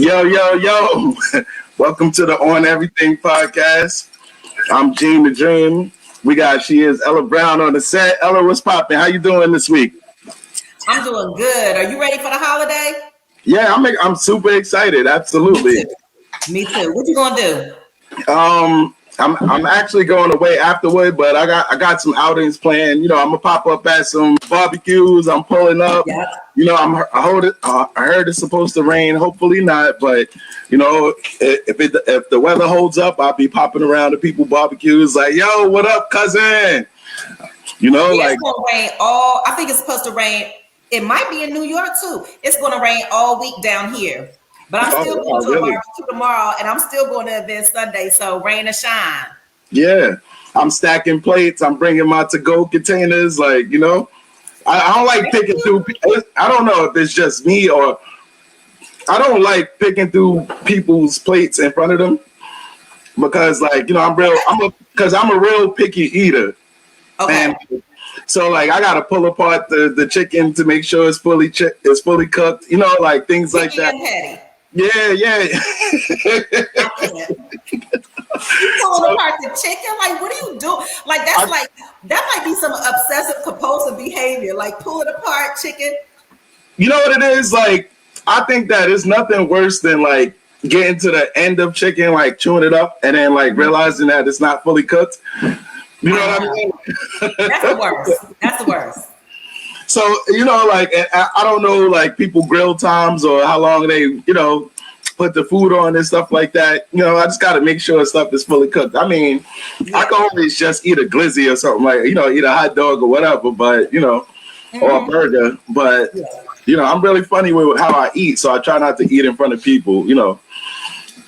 Yo, yo, yo. Welcome to the On Everything podcast. I'm Gene the Dream. She is Ella Brown on the set. Ella, what's popping? How you doing this week? I'm doing good. Are you ready for the holiday? Yeah, I'm super excited. Absolutely. Me too. What you gonna do? I'm actually going away afterward, but I got some outings planned. You know, I'm gonna pop up at some barbecues. I'm pulling up. Yeah. You know, I heard it's supposed to rain. Hopefully not, but you know, if the weather holds up, I'll be popping around to people barbecues. Like, yo, what up, cousin? You know, yeah, like it's gonna rain all. I think it's supposed to rain. It might be in New York too. It's gonna rain all week down here. But I'm still going to a barbecue tomorrow, and I'm still going to an event Sunday. So rain or shine. Yeah, I'm stacking plates. I'm bringing my to-go containers. Like, you know, I don't like picking through. I don't know if it's just me or I don't like picking through people's plates in front of them because, like, you know, I'm a real picky eater. Okay. And so, like, I gotta pull apart the chicken to make sure it's fully cooked. You know, like things like that. Petty. Yeah. Pulling apart the chicken, like what are you doing? Like that might be some obsessive compulsive behavior, like pulling apart chicken. You know what it is? Like, I think that it's nothing worse than like getting to the end of chicken, like chewing it up, and then like realizing that it's not fully cooked. You know what I mean? That's the worst. So, you know, like, I don't know, like, people grill times or how long they, you know, put the food on and stuff like that. You know, I just got to make sure stuff is fully cooked. I mean, yeah. I can always just eat a glizzy or something like, you know, eat a hot dog or whatever, but, you know, or a burger. But, you know, I'm really funny with how I eat, so I try not to eat in front of people, you know.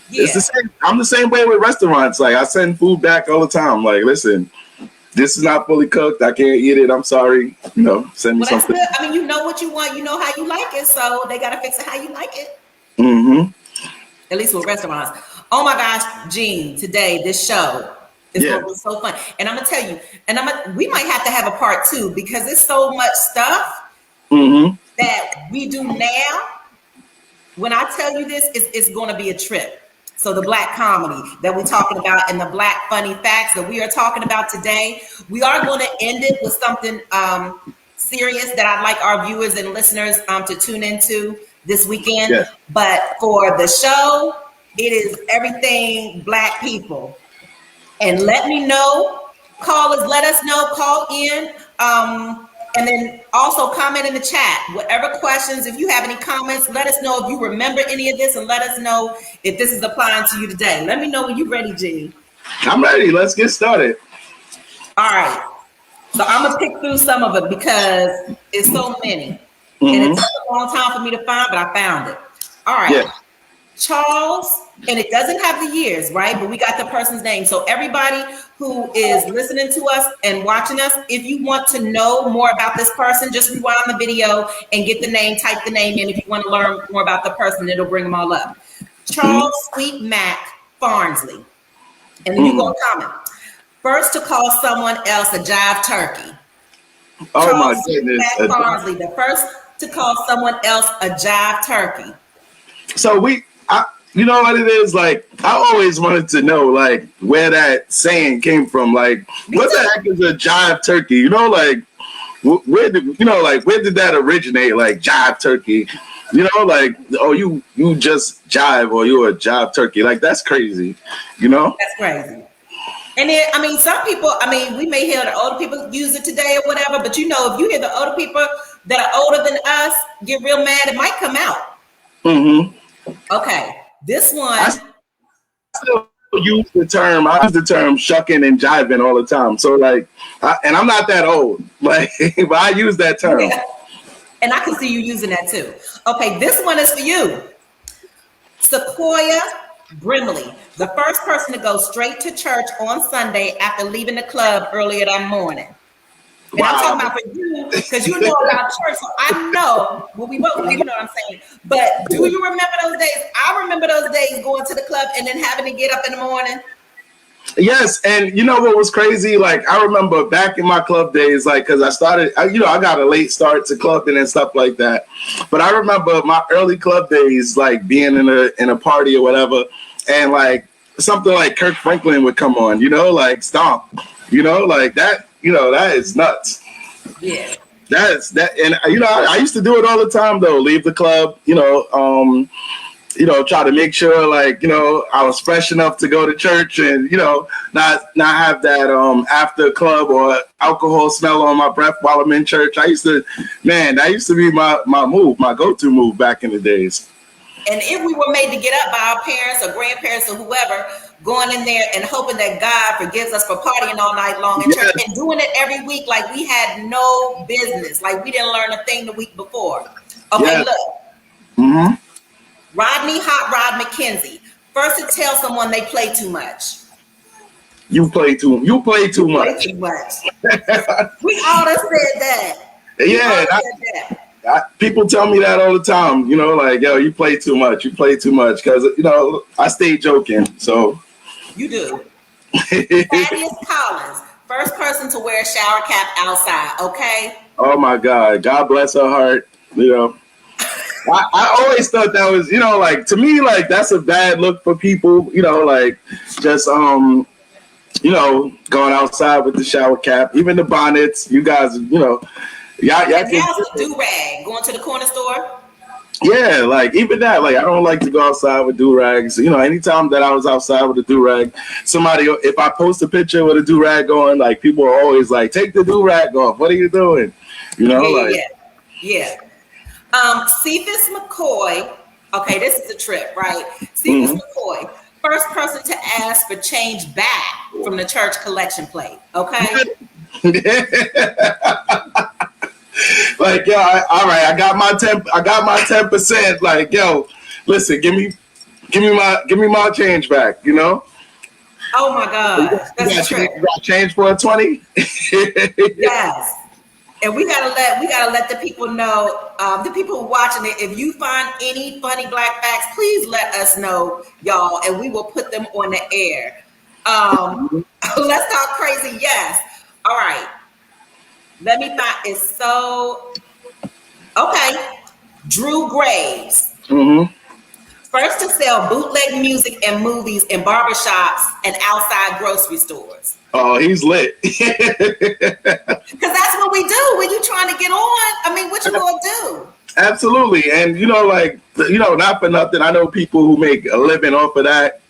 Yeah. It's the same. I'm the same way with restaurants. Like, I send food back all the time. Like, listen, this is not fully cooked. I can't eat it. I'm sorry. You know, send me something. That's good. I mean, you know what you want. You know how you like it. So they got to fix it how you like it. Mm-hmm. At least with restaurants. Oh my gosh, Gene, today, this show is going to be so fun. And I'm going to tell you, and we might have to have a part 2 because there's so much stuff that we do now. When I tell you this, it's going to be a trip. So the Black comedy that we're talking about and the Black funny facts that we are talking about today, we are going to end it with something serious that I'd like our viewers and listeners to tune into this weekend. Yeah. But for the show, it is everything Black people. And let me know, callers, let us know, call in. And then also comment in the chat, whatever questions, if you have any comments, let us know if you remember any of this and let us know if this is applying to you today. Let me know when you're ready, Gene. I'm ready. Let's get started. All right. So I'm going to pick through some of it because it's so many. And it took a long time for me to find, but I found it. All right. Yeah. Charles, and it doesn't have the years, right? But we got the person's name. So everybody who is listening to us and watching us, if you want to know more about this person, just rewind the video and get the name, type the name in. If you want to learn more about the person, it'll bring them all up. Charles Sweet Mac Farnsley. And then you go comment. First to call someone else a jive turkey. Oh Charles my goodness. Mac Farnsley, the first to call someone else a jive turkey. So you know what it is? Like, I always wanted to know, like, where that saying came from. Like, what the heck is a jive turkey? You know, like, where did that originate? Like, jive turkey. You know, like, oh, you just jive or you're a jive turkey. Like, that's crazy. You know? That's crazy. And then, I mean, some people, we may hear the older people use it today or whatever, but you know, if you hear the older people that are older than us get real mad, it might come out. Mm-hmm. Okay. This one. I still use the term shucking and jiving all the time. So like, and I'm not that old, like, but I use that term. Yeah. And I can see you using that too. Okay, this one is for you. Sequoia Brimley, the first person to go straight to church on Sunday after leaving the club earlier that morning. And wow. I'm talking about for you, because you know about church, so I know, well, we both, you know what I'm saying. But do you remember those days? I remember those days going to the club and then having to get up in the morning. Yes, and you know what was crazy? Like I remember back in my club days, like because I started, I got a late start to clubbing and stuff like that. But I remember my early club days, like being in a party or whatever, and like something like Kirk Franklin would come on, like Stomp, like that, that is nuts. Yeah. That's that, and I used to do it all the time though. Leave the club, try to make sure like, I was fresh enough to go to church and, not have that after club or alcohol smell on my breath while I'm in church. That used to be my move, my go-to move back in the days. And if we were made to get up by our parents or grandparents or whoever, going in there and hoping that God forgives us for partying all night long in church and doing it every week like we had no business, like we didn't learn a thing the week before. Okay, look. Mm-hmm. Rodney Hot Rod McKenzie. First to tell someone they play too much. You play too much. Play too much. We all have said that. People tell me that all the time. Like, yo, you play too much. You play too much because I stay joking. So you do. Thaddeus Collins, first person to wear a shower cap outside. Okay. Oh my God. God bless her heart. I always thought that was, like to me, like that's a bad look for people, like just, going outside with the shower cap, even the bonnets, you guys, y'all can do-rag, going to the corner store. Yeah, like even that, like I don't like to go outside with do-rags. Anytime that I was outside with a do-rag, if I post a picture with a do-rag on, like people are always like, take the do-rag off. What are you doing? Yeah. Cephas McCoy. Okay, this is a trip, right? Cephas McCoy, first person to ask for change back from the church collection plate. Okay. Like, yo, all right, I got my 10%. Like, yo, listen, give me my change back. Oh my God, that's a trip. You got change for a 20? Yes. And we gotta let the people know, the people watching it. If you find any funny black facts, please let us know, y'all, and we will put them on the air. Let's talk crazy. Yes. All right. Let me find. It's so okay. Drew Graves. Mm-hmm. First to sell bootleg music and movies in barbershops and outside grocery stores. Oh, he's lit. Because that's what we do when you're trying to get on. I mean, what you gonna do? Absolutely. And, not for nothing, I know people who make a living off of that,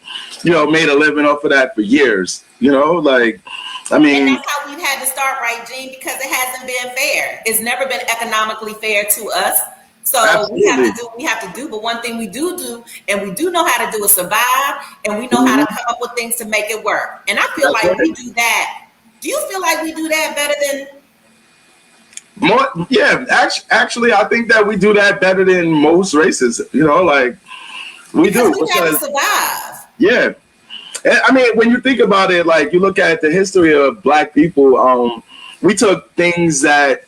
made a living off of that for years, I mean. And that's how we've had to start, right, Gene? Because it hasn't been fair. It's never been economically fair to us. So absolutely. We have to do what we have to do. But one thing we do, and we do know how to do is survive, and we know how to come up with things to make it work. And I feel like we do that. Do you feel like we do that better than more? Yeah, actually, I think that we do that better than most races. We do. We have to survive. Yeah. I mean, when you think about it, like you look at the history of Black people, we took things that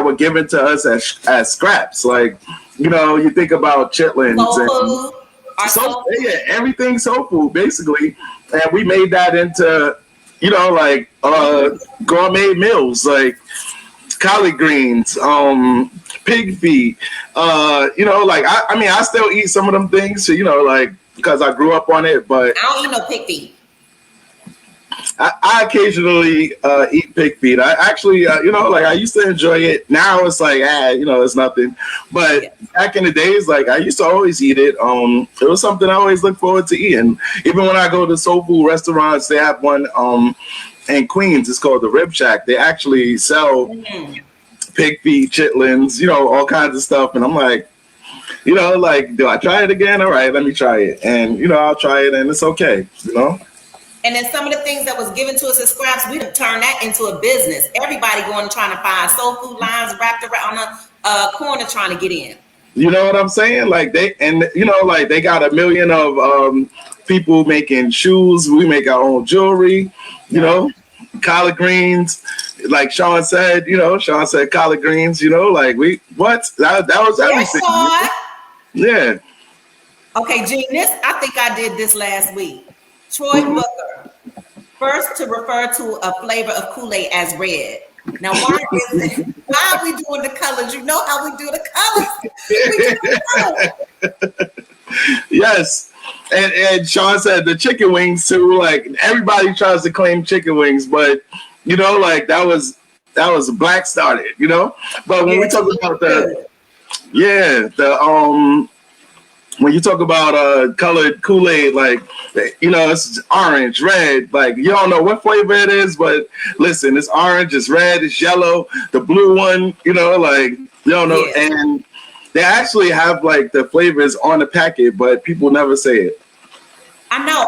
were given to us as scraps. Like, you think about chitlins soul food. Everything soul food, basically. And we made that into, gourmet meals, like collard greens, pig feet, I mean, I still eat some of them things, because I grew up on it, but I don't eat no pig feet. I occasionally eat pig feet. I actually, I used to enjoy it. Now it's like, it's nothing. But back in the days, I used to always eat it. It was something I always look forward to eating. Even when I go to soul food restaurants, they have one in Queens. It's called the Rib Shack. They actually sell pig feet, chitlins, all kinds of stuff. And I'm like, do I try it again? All right, let me try it. And, I'll try it and it's okay, And then some of the things that was given to us as scraps, we done turned that into a business. Everybody going trying to find soul food lines wrapped around a corner trying to get in. You know what I'm saying? They got a million of people making shoes. We make our own jewelry, collard greens. Like Sean said, Sean said collard greens, that was everything. Yeah. Okay, Gene, I think I did this last week. Troy Booker, first to refer to a flavor of Kool-Aid as red. Now, why are we doing the colors? You know how we do the colors. We do the colors. Yes. And Sean said the chicken wings too. Like everybody tries to claim chicken wings, but you know, like that was Black started, you know. But when we talk about when you talk about colored Kool-Aid, like, you know, it's orange, red, like you don't know what flavor it is, but listen, it's orange, it's red, it's yellow, the blue one, you know, like you don't know. And they actually have like the flavors on the packet, but people never say it. I know,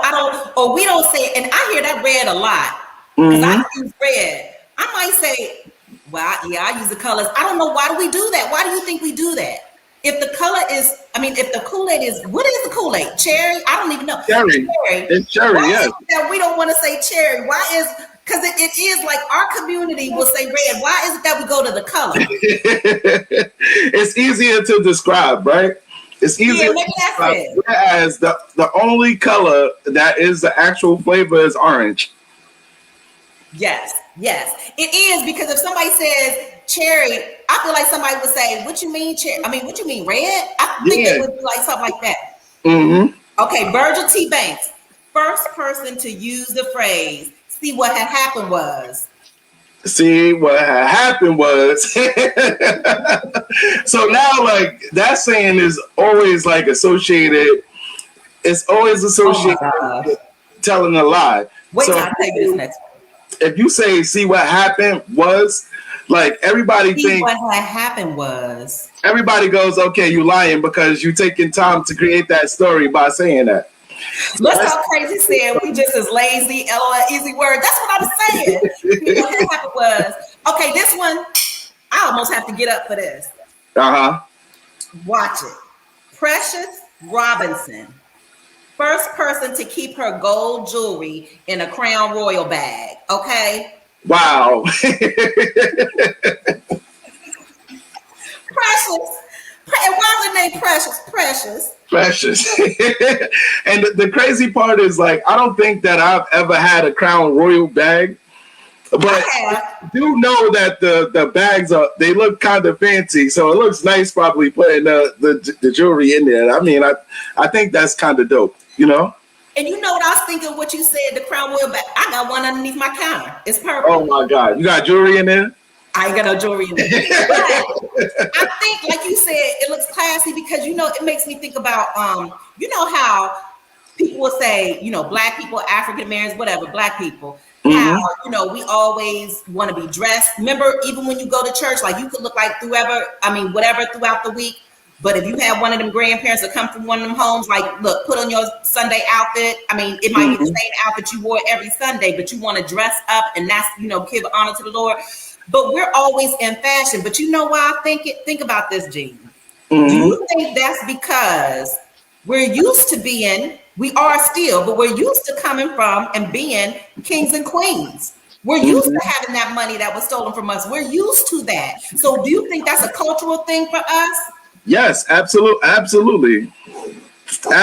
we don't say it, and I hear that red a lot. Because I use red. I might say, well, yeah, I use the colors. I don't know, why do we do that? Why do you think we do that? If the color is, if the Kool-Aid is, what is the Kool-Aid? Cherry? I don't even know. Cherry. It's cherry, yes. That we don't want to say cherry. Why is, because it is like our community will say red. Why is it that we go to the color? It's easier to describe, right? It's easier to describe. Whereas the only color that is the actual flavor is orange. Yes, it is, because if somebody says cherry, I feel like somebody would say, "What you mean cherry? What you mean red?" I think it would be like something like that. Okay, Virgil T. Banks, first person to use the phrase "see what had happened was." See what had happened was. So now, like that saying is always like associated. It's always associated with telling a lie. Wait till I tell you this next one. If you say "see what happened was," like everybody thinks what had happened was. Everybody goes, "Okay, you lying because you taking time to create that story by saying that." Let's talk crazy saying we just as lazy, LOL, easy word. That's what I'm saying. What had happened was, okay, this one, I almost have to get up for this. Watch it. Precious Robinson, first person to keep her gold jewelry in a Crown Royal bag. Okay. Wow. Precious. And why was her name Precious? Precious. And the crazy part is, like, I don't think that I've ever had a Crown Royal bag, but I do know that the bags they look kind of fancy, so it looks nice probably putting the jewelry in there. I think that's kind of dope, you know. And you know what I was thinking? What you said, the Crown Royal bag. I got one underneath my counter. It's purple. Oh my God, you got jewelry in there? I ain't got no jewelry in there. I think, like you said, it looks classy because, you know, it makes me think about, you know how people will say, you know, Black people, African Americans, whatever, Black people. Now, you know, we always want to be dressed. Remember, even when you go to church, like you could look like whatever throughout the week. But if you have one of them grandparents that come from one of them homes, like, look, put on your Sunday outfit. It might be the same outfit you wore every Sunday, but you want to dress up and that's, you know, give honor to the Lord. But we're always in fashion. But you know why I think about this, Gene? Do you think that's because we're used to being, we are still, but we're used to coming from and being kings and queens. We're used to having that money that was stolen from us. We're used to that. So do you think that's a cultural thing for us? Yes, absolutely. Okay.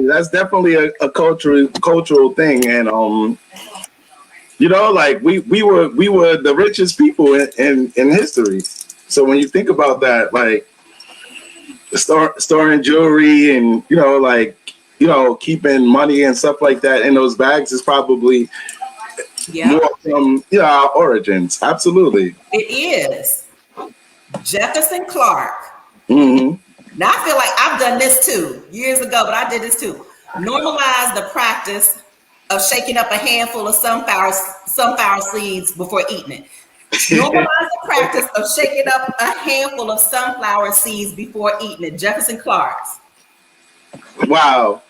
That's definitely a cultural thing. And you know, like we were the richest people in history. So when you think about that, like storing jewelry and, you know, like, you know, keeping money and stuff like that in those bags is probably more from, you know, our origins. Absolutely. It is. Jefferson Clark. Now I feel like I've done this too years ago, but I did this too. Normalize the practice of shaking up a handful of sunflower seeds before eating it. Normalize the practice of shaking up a handful of sunflower seeds before eating it. Jefferson Clark's. Wow.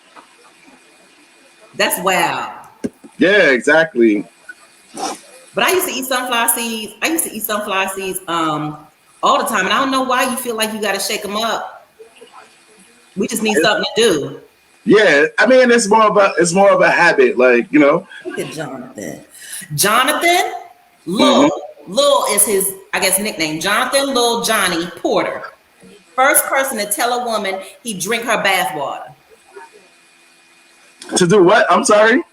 That's wow. Yeah, exactly. But I used to eat sunflower seeds. All the time, and I don't know why you feel like you got to shake them up. We just need something to do. Yeah, it's more of a habit, like, you know. Look at Jonathan Lil. Lil is his, I guess, nickname. Jonathan Lil Johnny Porter. First person to tell a woman he drink her bath water. To do what? I'm sorry?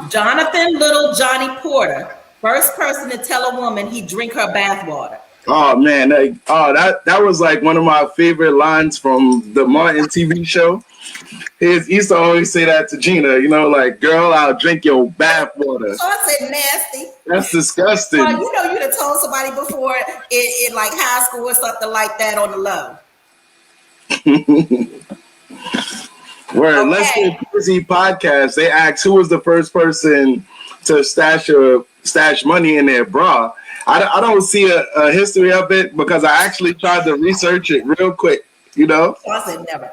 Jonathan Little Johnny Porter, first person to tell a woman he drink her bath water. Oh man, that was like one of my favorite lines from the Martin TV show. He used to always say that to Gina, you know, like, girl, I'll drink your bath water. So I said nasty. That's disgusting. Well, you know, you'd have told somebody before in like high school or something like that on the low. Where Let's Get Busy podcast, they asked who was the first person to stash money in their bra. I don't see a history of it because I actually tried to research it real quick, you know? So I said never.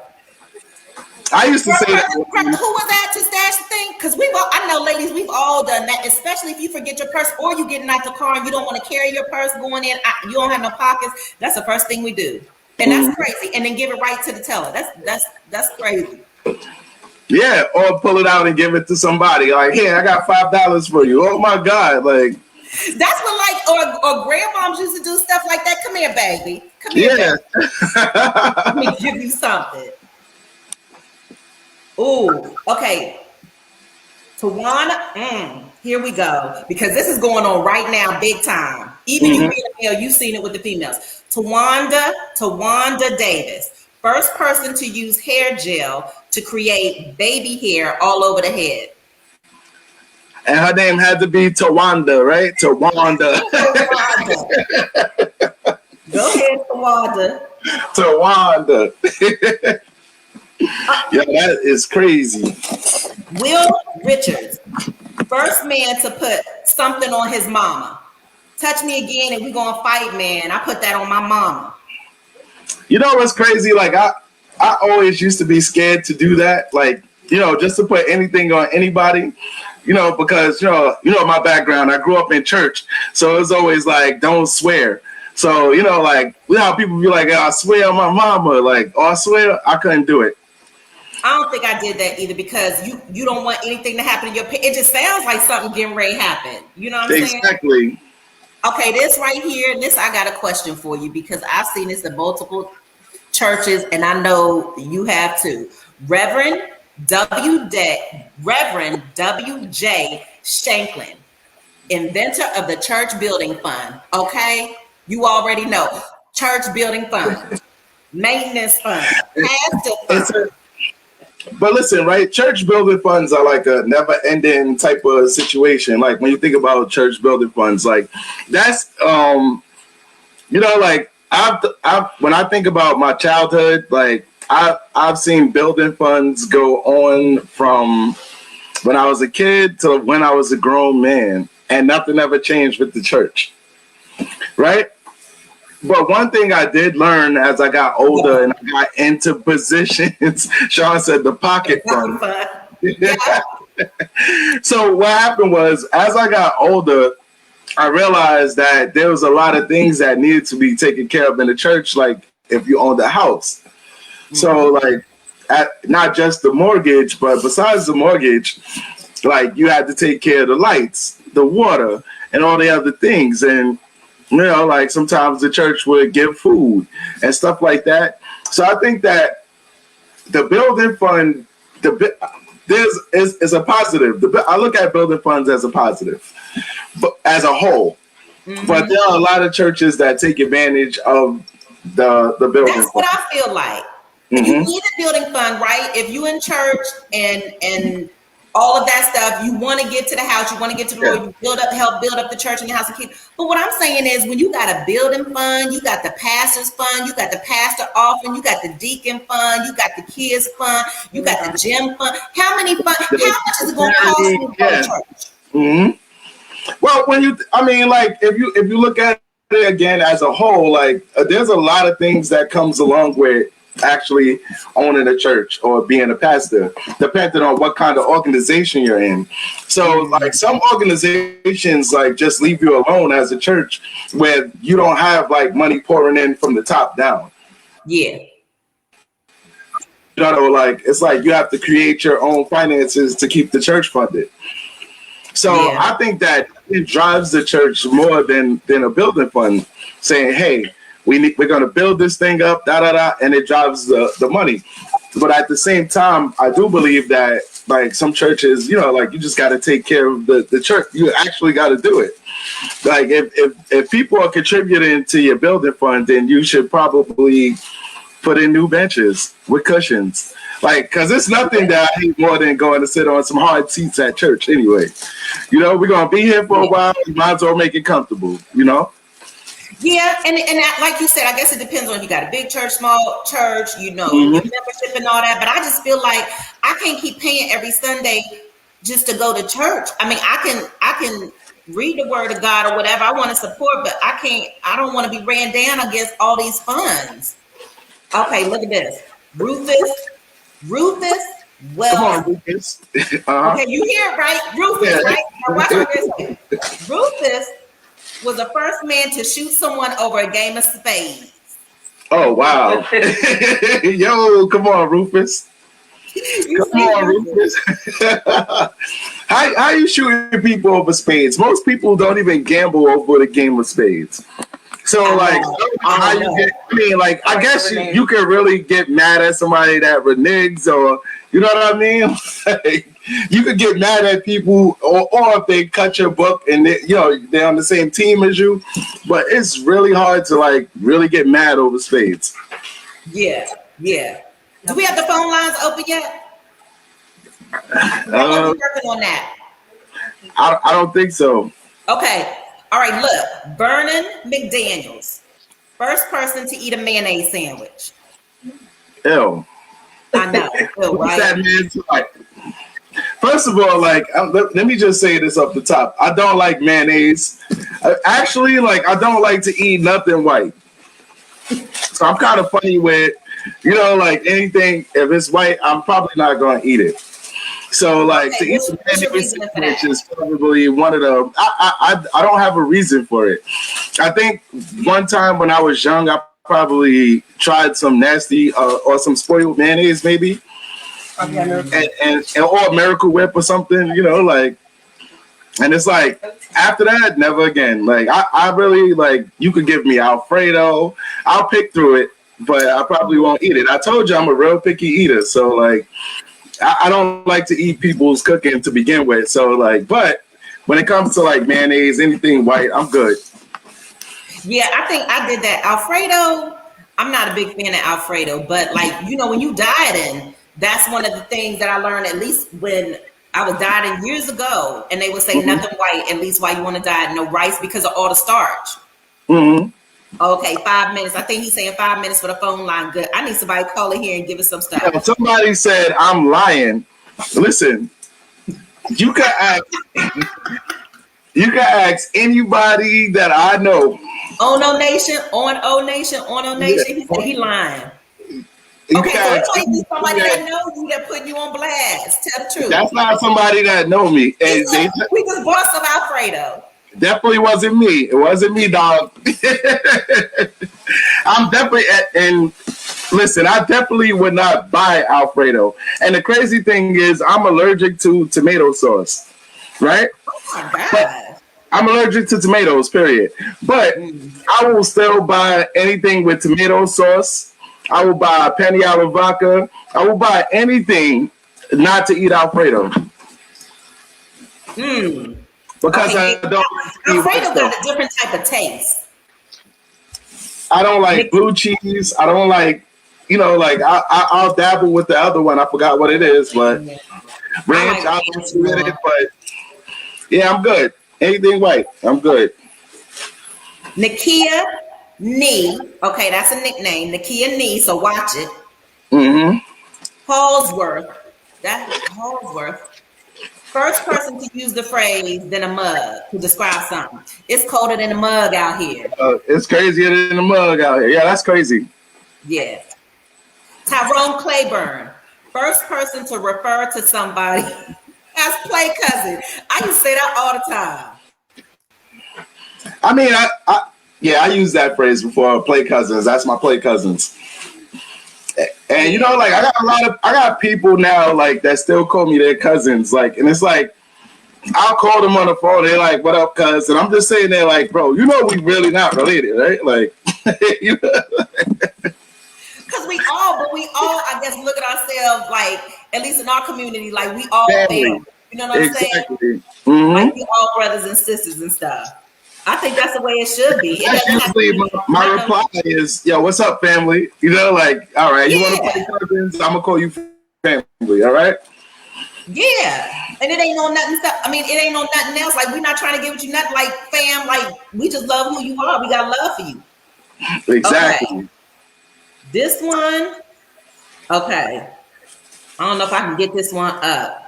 I used to say that. Who was that to stash the thing? Because I know, ladies, we've all done that, especially if you forget your purse or you getting out the car and you don't want to carry your purse going in. You don't have no pockets. That's the first thing we do, and that's crazy. And then give it right to the teller. That's crazy. Yeah, or pull it out and give it to somebody. Like, here, I got $5 for you. Oh my God, like. That's what or grandmoms used to do stuff like that. Come here, baby. Come here. Yeah. Baby. Let me give you something. Ooh, okay. Tawana, here we go. Because this is going on right now, big time. Even you being a male, you've seen it with the females. Tawanda Davis, first person to use hair gel to create baby hair all over the head. And her name had to be Tawanda, right? Tawanda. Go ahead, Tawanda. Tawanda. Yeah, that is crazy. Will Richards, first man to put something on his mama. Touch me again and we're gonna fight, man. I put that on my mama. You know what's crazy? Like I always used to be scared to do that. Like, you know, just to put anything on anybody. You know, because you know my background. I grew up in church, so it's always like, don't swear. So you know, like, you know how people be like, I swear on my mama, like, oh, I swear, I couldn't do it. I don't think I did that either because you don't want anything to happen to your pet. It just sounds like something getting ready to happen. You know what I'm saying? Exactly. Okay, this right here, I got a question for you because I've seen this in multiple churches, and I know you have too. Reverend W.J. Shanklin, inventor of the Church Building Fund. Okay, you already know Church Building Fund, maintenance fund, pastor fund. But listen, right? Church building funds are like a never-ending type of situation. Like when you think about church building funds, like that's you know, like I've when I think about my childhood, like I've seen building funds go on from when I was a kid to when I was a grown man, and nothing ever changed with the church, right? But one thing I did learn as I got older and I got into positions, Sean said the pocket fund. So what happened was, as I got older, I realized that there was a lot of things that needed to be taken care of in the church, like if you owned a house. So like not just the mortgage, but besides the mortgage, like you had to take care of the lights, the water, and all the other things. And you know, like sometimes the church would give food and stuff like that. So I think that the building fund, is a positive. I look at building funds as a positive, but as a whole. But there are a lot of churches that take advantage of the building. That's what I feel like. If you need a building fund, right? If you in church and all of that stuff, you want to get to the house, you want to get to the Lord, you help build up the church and the house and keep. But what I'm saying is, when you got a building fund, you got the pastor's fund, you got the pastor offering, you got the deacon fund, you got the kids fund, you got the gym fund. How many funds? How much is it going to cost you to go to church? Well, if you look at it again as a whole, like there's a lot of things that comes along with actually owning a church or being a pastor, depending on what kind of organization you're in. So like some organizations like just leave you alone as a church where you don't have like money pouring in from the top down. Yeah. You know, like it's like you have to create your own finances to keep the church funded. So I think that it drives the church more than a building fund saying, hey, we're going to build this thing up, and it drives the money. But at the same time, I do believe that like some churches, you know, like you just got to take care of the church. You actually got to do it. Like if people are contributing to your building fund, then you should probably put in new benches with cushions. Like, cause it's nothing that I hate more than going to sit on some hard seats at church anyway. You know, we're going to be here for a while. You might as well make it comfortable, you know? Yeah, and that, like you said, I guess it depends on if you got a big church, small church, you know, your membership and all that. But I just feel like I can't keep paying every Sunday just to go to church. I mean, I can read the word of God or whatever I want to support, but I don't want to be ran down against all these funds. Okay, look at this. Rufus Wells. Come on, Rufus. Okay, you hear it, right? Rufus, right? Now watch what this is. Rufus was the first man to shoot someone over a game of spades. Oh, wow. Yo, come on, Rufus. Come on, Rufus. How you shooting people over spades? Most people don't even gamble over the game of spades. So, like, how you get, I mean, like, I guess you can really get mad at somebody that reneges, or, you know what I mean? Like, you could get mad at people, or if they cut your book and they, you know, they're on the same team as you. But it's really hard to, like, really get mad over spades. Yeah. Do we have the phone lines open yet? We're working on that. I don't think so. Okay. All right, look. Vernon McDaniels. First person to eat a mayonnaise sandwich. Ew. I know. Ew, What's right? that man's like? First of all, like, let me just say this up the top. I don't like mayonnaise. Actually, like, I don't like to eat nothing white. So I'm kind of funny with, you know, like anything, if it's white, I'm probably not going to eat it. So, like, to eat some mayonnaise sandwich is probably one of the, I don't have a reason for it. I think one time when I was young, I probably tried some nasty or some spoiled mayonnaise, maybe. And or Miracle Whip or something, you know, like, and it's like after that, never again. Like I really, like, you could give me Alfredo, I'll pick through it, but I probably won't eat it. I told you I'm a real picky eater, so like I don't like to eat people's cooking to begin with. So like, but when it comes to like mayonnaise, anything white, I'm good. Yeah, I think I did that. Alfredo, I'm not a big fan of Alfredo, but like, you know, when you dieting, that's one of the things that I learned, at least when I was dieting years ago, and they would say nothing white, at least why you want to diet, no rice because of all the starch. Okay, 5 minutes. I think he's saying 5 minutes for the phone line. Good. I need somebody to call in here and give us some stuff. Yeah, somebody said I'm lying. Listen, you can ask anybody that I know. On O Nation. He said he lying. Okay, so it's like somebody that knows you that putting you on blast. Tell the truth. That's not somebody that know me. We just bought some Alfredo. Definitely wasn't me. It wasn't me, dog. I'm definitely, and listen, I definitely would not buy Alfredo. And the crazy thing is, I'm allergic to tomato sauce, right? Oh my God. I'm allergic to tomatoes, period. But I will still buy anything with tomato sauce. I will buy penny alla vodka. I will buy anything not to eat Alfredo. Because I don't. Alfredo got a different type of taste. I don't like blue cheese. I don't like, you know, like I'll dabble with the other one. I forgot what it is, but ranch. I'll with it, but yeah, I'm good. Anything white, I'm good. Nakia Nee. Okay, that's a nickname. Nakia Nee. So watch it. Halsworth. That's Halsworth. First person to use the phrase "than a mug" to describe something. It's colder than a mug out here. It's crazier than a mug out here. Yeah, that's crazy. Yeah. Tyrone Claiborne. First person to refer to somebody as play cousin. I used to say that all the time. I mean, I used that phrase before. Play cousins. That's my play cousins. And you know, like I got people now like that still call me their cousins. Like, and it's like I'll call them on the phone. They're like, "What up, cuz?" And I'm just saying, they're like, "Bro, you know we really not related, right?" Like, you know? Because we all, I guess, look at ourselves like, at least in our community, like we all family. You know what I'm saying? Mm-hmm. Like we all brothers and sisters and stuff. I think that's the way it should be. That's usually my reply is, yo, what's up, family? You know, like, all right, you want to play cousins? I'm going to call you family, all right? Yeah. And it ain't no nothing stuff. I mean, it ain't no nothing else. Like, we're not trying to give you nothing like fam. Like, we just love who you are. We got love for you. Exactly. Okay. This one, okay. I don't know if I can get this one up.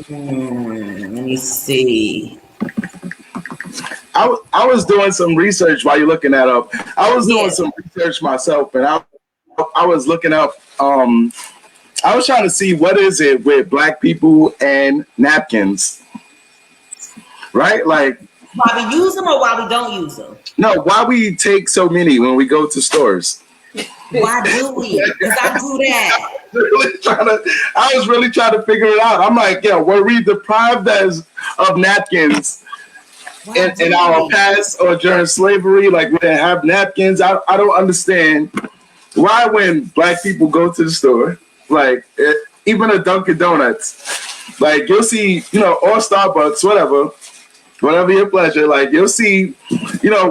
Let me see. I was doing some research while you're looking that up. I was doing some research myself, and I was looking up. I was trying to see what is it with Black people and napkins, right? Like, why we use them or why we don't use them? No, why we take so many when we go to stores? Why do we? Because I do that. I was really trying to figure it out. I'm like, yeah, were we deprived of napkins in our past or during slavery? Like, we didn't have napkins. I don't understand why when Black people go to the store, like even a Dunkin' Donuts, like you'll see, or Starbucks, whatever your pleasure, like you'll see,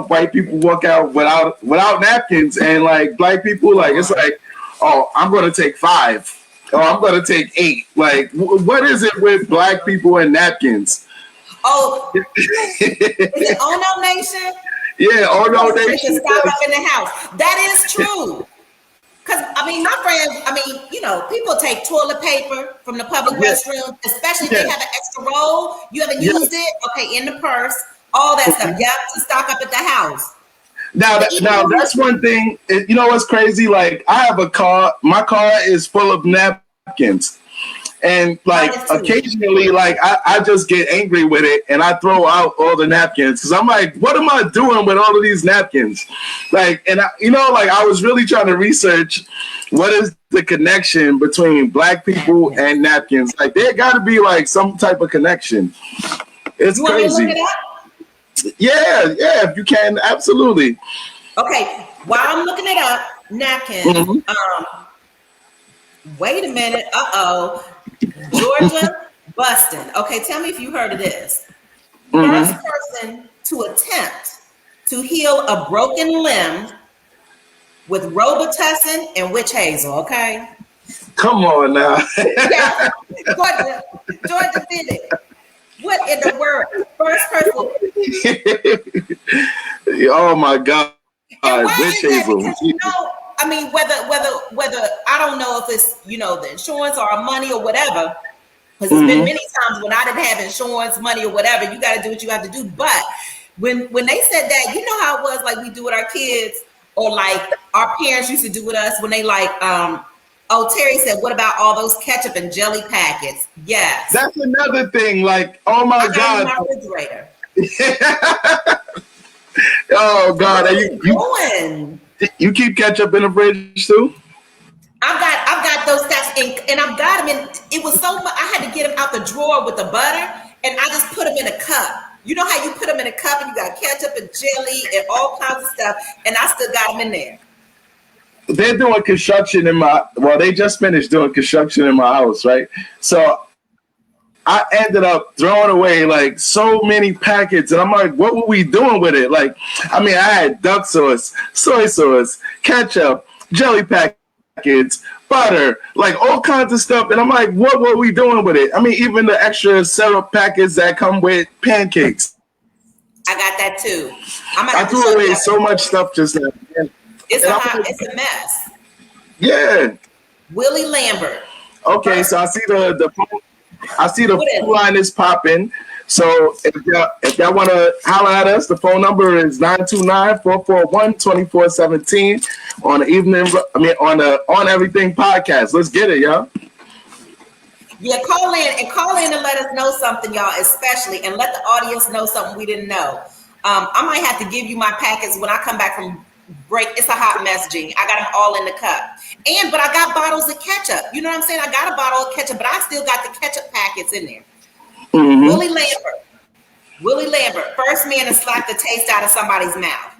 white people walk out without napkins, and like Black people, like it's like, oh, I'm going to take 5. Oh, I'm going to take 8. Like, what is it with Black people and napkins? Oh, is it Ono Nation? Yeah, Ono Nation. Stock up in the house. That is true. Because, I mean, my friends, people take toilet paper from the public restroom, especially if they have an extra roll. You haven't used it? Okay, in the purse, all that stuff. Yep, to stock up at the house. Now that's one thing. You know what's crazy? Like, I have a car. My car is full of napkins. And like occasionally, like I just get angry with it and I throw out all the napkins because I'm like, what am I doing with all of these napkins? Like, and I was really trying to research what is the connection between Black people and napkins. Like, there got to be like some type of connection. It's crazy. You want me to look it up? Yeah, if you can, absolutely. Okay, while I'm looking it up, napkins. Wait a minute. Georgia Buston. Okay, tell me if you heard of this. First person to attempt to heal a broken limb with Robitussin and witch hazel. Okay. Come on now. Yeah, Georgia did it. What in the world? First person. Oh my God. Witch hazel. I mean, whether I don't know if it's the insurance or money or whatever, because it's been many times when I didn't have insurance, money or whatever. You got to do what you have to do. But when they said that, you know how it was like we do with our kids, or like our parents used to do with us when they like, Terry said, what about all those ketchup and jelly packets? Yes, that's another thing. Like, oh my God, my refrigerator. Oh God, are you keep ketchup in the fridge too? I've got those stacks and I've got them in. It was so much. I had to get them out the drawer with the butter, and I just put them in a cup. You know how you put them in a cup and you got ketchup and jelly and all kinds of stuff, and I still got them in there. They're doing construction they just finished doing construction in my house, right? So I ended up throwing away like so many packets, and I'm like, what were we doing with it? Like, I mean, I had duck sauce, soy sauce, ketchup, jelly packets, butter, like all kinds of stuff. And I'm like, what were we doing with it? I mean, even the extra syrup packets that come with pancakes. I got that too. I threw away so much stuff just now. It's a mess. Yeah. Willie Lambert. Okay, so I see the phone line is popping. So if y'all want to holler at us, the phone number is 929-441-2417 on the On Everything podcast. Let's get it, y'all. Yeah, call in and let us know something, y'all, especially, and let the audience know something we didn't know. I might have to give you my packets when I come back from break. It's a hot mess, Jean. I got them all in the cup. But I got bottles of ketchup. You know what I'm saying? I got a bottle of ketchup, but I still got the ketchup packets in there. Willie Lambert. Willie Lambert, first man to slap the taste out of somebody's mouth.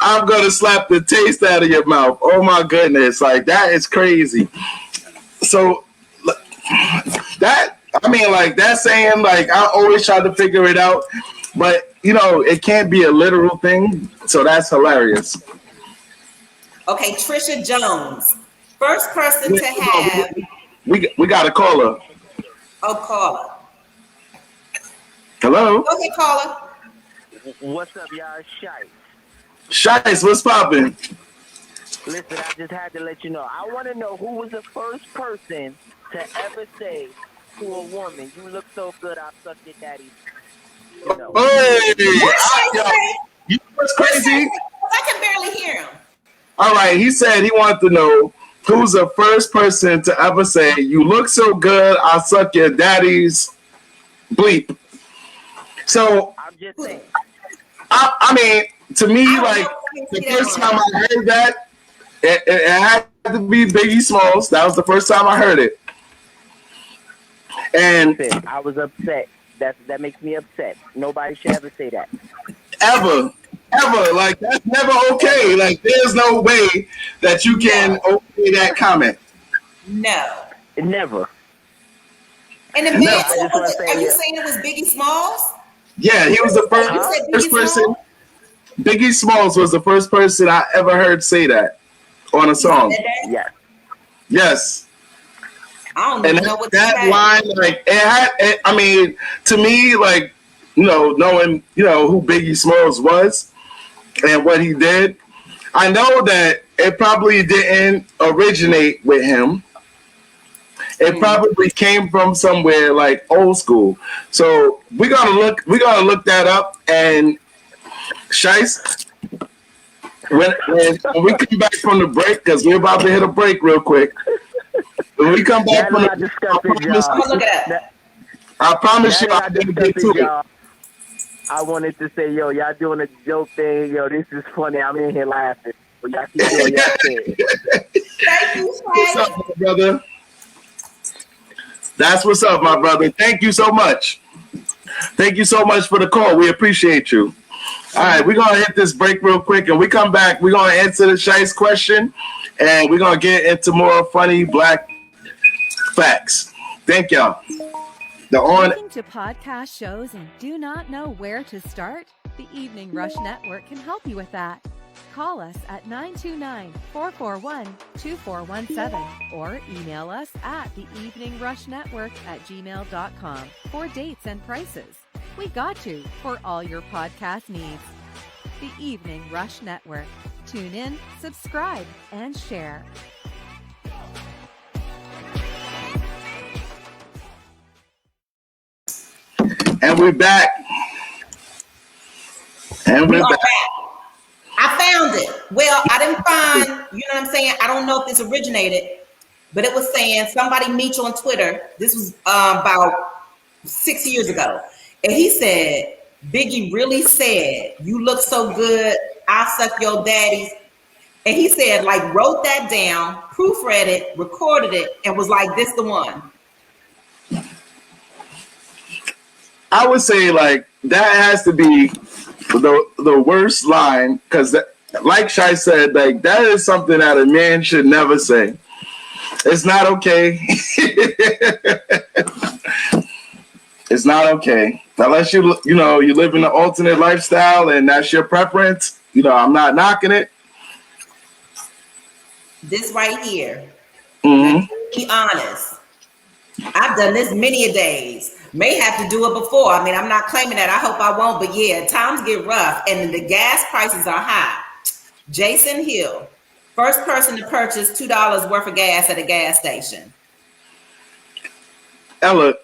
I'm gonna slap the taste out of your mouth. Oh my goodness, like that is crazy. So that, I mean, like that saying, like I always try to figure it out, but you know, it can't be a literal thing. So that's hilarious. Okay, Trisha Jones, first person to have. We got a caller. Oh, caller. Hello. Go ahead, caller. What's up, y'all? Shice. Shice, what's poppin'? Listen, I just had to let you know. I want to know who was the first person to ever say to a woman, "You look so good, I'll suck your daddy." You know. Hey, you was crazy. I can barely hear him. All right, he said he wanted to know who's the first person to ever say, "You look so good, I'll suck your daddy's bleep." So I'm just saying. I mean, to me, like the first time I heard that, it had to be Biggie Smalls. That was the first time I heard it, and I was upset. That makes me upset. Nobody should ever say that. Ever, like that's never okay. Like there's no way that you can okay that comment. No, Never. And the man, are you saying it was Biggie Smalls? Yeah, he was the first person. Biggie Smalls was the first person I ever heard say that on a song. Yes. Yes. I don't even know what that line, like it had. I mean, to me, like knowing who Biggie Smalls was and what he did, I know that it probably didn't originate with him. It probably came from somewhere like old school. So we gotta look that up. And Shice, when we come back from the break, because we're about to hit a break real quick. When we come back from the break, I promise you I'm gonna get to it. I wanted to say, yo, y'all doing a joke thing. Yo, this is funny. I'm in here laughing. But y'all keep doing y'all thing. Thank you, what's up, my brother? That's what's up, my brother. Thank you so much. Thank you so much for the call. We appreciate you. All right, we're going to hit this break real quick, and we come back. We're going to answer the Shice question, and we're going to get into more funny black facts. Thank y'all. Listening to podcast shows and do not know where to start? The Evening Rush Network can help you with that. Call us at 929-441-2417 or email us at theeveningrushnetwork@gmail.com for dates and prices. We got you for all your podcast needs. The Evening Rush Network. Tune in, subscribe, and share. And we're back. We're back. I found it. Well, I didn't find, you know what I'm saying? I don't know if this originated, but it was saying somebody meet you on Twitter. This was about 6 years ago. And he said, Biggie really said, "You look so good, I'll suck your daddy's." And he said, like, wrote that down, proofread it, recorded it, and was like, "This the one." I would say like that has to be the worst line, because like Shai said, like that is something that a man should never say. It's not okay. It's not okay unless you live in an alternate lifestyle and that's your preference. I'm not knocking it. This right here. Mm-hmm. Be honest. I've done this many a days. May have to do it before. I mean, I'm not claiming that. I hope I won't. But yeah, times get rough and the gas prices are high. Jason Hill, first person to purchase $2 worth of gas at a gas station. Ella,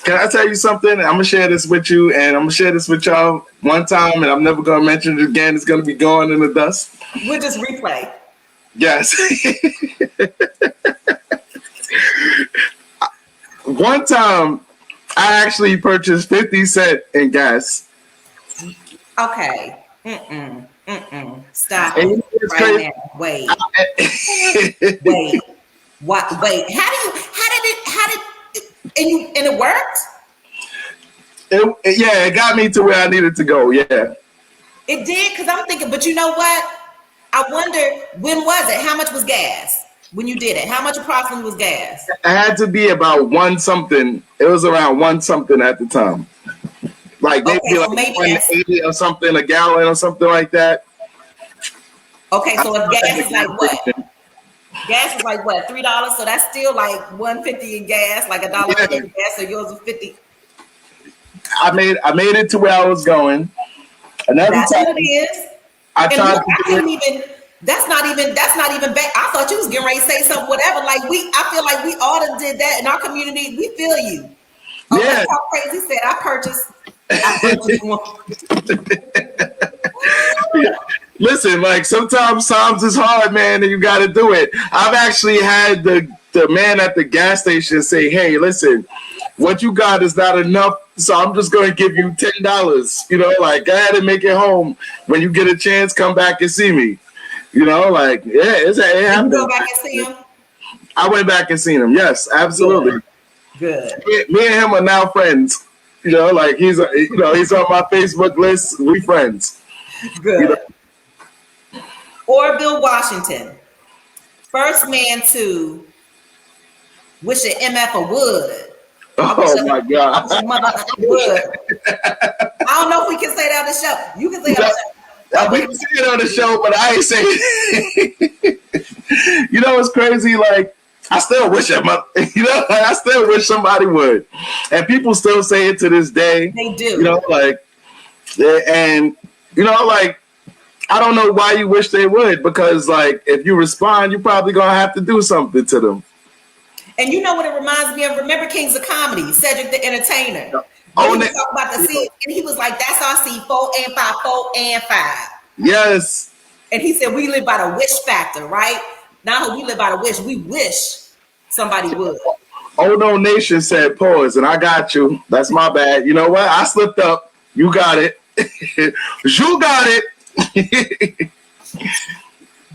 can I tell you something? I'm going to share this with you, and I'm going to share this with y'all one time, and I'm never going to mention it again. It's going to be going in the dust. We'll just replay. Yes. One time, I actually purchased 50 cents in gas. Okay. Stop it right now. Wait. Wait. What? Wait. How do you? and it worked? It got me to where I needed to go. Yeah. It did, because I'm thinking, but you know what? I wonder, when was it? How much was gas when you did it? How much approximately was gas? It had to be about one something. It was around one something at the time. Like maybe Okay, so like maybe 180 or something, a gallon or something like that. Okay, so if gas is like what? Gas is like what? $3, so that's still like $1.50 in gas, like $1.50 in gas. So yours was 50. I made it to where I was going, and every That's time what it is. I And tried look, I to do couldn't it, even. That's not even bad. I thought you was getting ready to say something, whatever. Like I feel like we all done did that in our community. We feel you. Oh, Yeah. that's how Crazy said. I purchased one. Listen, like sometimes it's hard, man, and you got to do it. I've actually had the man at the gas station say, "Hey, listen, what you got is not enough, so I'm just going to give you $10. You know, like go ahead and make it home. When you get a chance, come back and see me. You know, like it happened." You go back and see him. I went back and seen him. Yes, absolutely. Good. Me and him are now friends. You know, like he's on my Facebook list. We friends. Good. You know? Orville Washington, first man to wish an MF a wood. Oh my God! Wood. I don't know if we can say that on the show. You can say that on the show. We can say it on the show, but I ain't saying it. You know, it's crazy. Like, I still wish I still wish somebody would. And people still say it to this day. They do. You know, like, and, you know, like, I don't know why you wish they would, because, like, if you respond, you're probably going to have to do something to them. And you know what it reminds me of? Remember Kings of Comedy, Cedric the Entertainer? Oh, he talked about the seed, and he was like, "That's our seed, 4 and 5, 4 and 5." Yes. And he said, "We live by the wish factor, right? Now we live by the wish. We wish somebody would." Oh No Nation said pause, and I got you. That's my bad. You know what? I slipped up. You got it. You got it.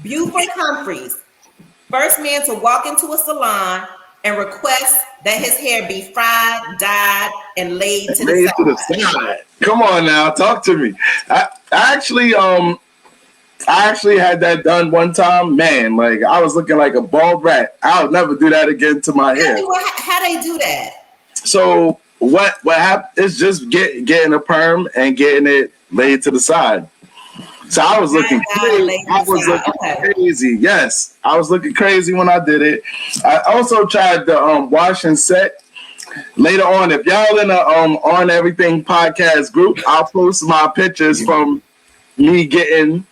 Buford Humphreys, first man to walk into a salon and request that his hair be fried, dyed, and laid to the side. Come on now, talk to me. I actually had that done one time. Man, like I was looking like a bald rat. I'll never do that again to my hair. How they do that? So what happened is just getting a perm and getting it laid to the side. So I was looking crazy. Yes, I was looking crazy when I did it. I also tried the wash and set. Later on, if y'all in the On Everything podcast group, I'll post my pictures from me getting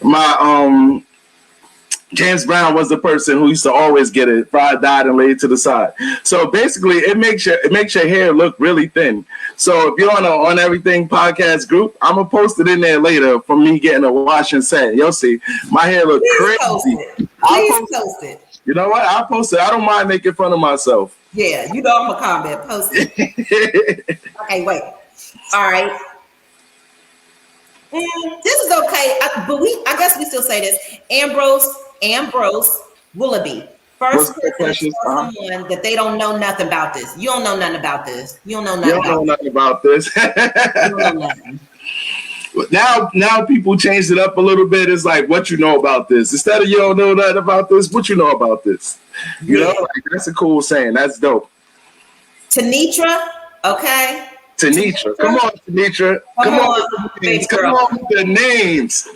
my James Brown was the person who used to always get it fried, dyed, and laid to the side. So basically, it makes your hair look really thin. So if you're on the On Everything podcast group, I'm gonna post it in there later from me getting a wash and set. You'll see my hair look crazy. Please post it. You know what? I'll post it. I don't mind making fun of myself. Yeah, you know I'm gonna comment. Post it. Okay, wait. All right. This is okay, but I guess we still say this. Ambrose Willoughby. First person to tell someone that they don't know nothing about this. You don't know nothing about this. You don't know nothing about this. You don't know nothing. Now people changed it up a little bit. It's like, what you know about this? Instead of you don't know nothing about this, what you know about this? You know, like, that's a cool saying. That's dope. Tanitra, okay? Tanitra. Come on, Tanitra. Come on with the names.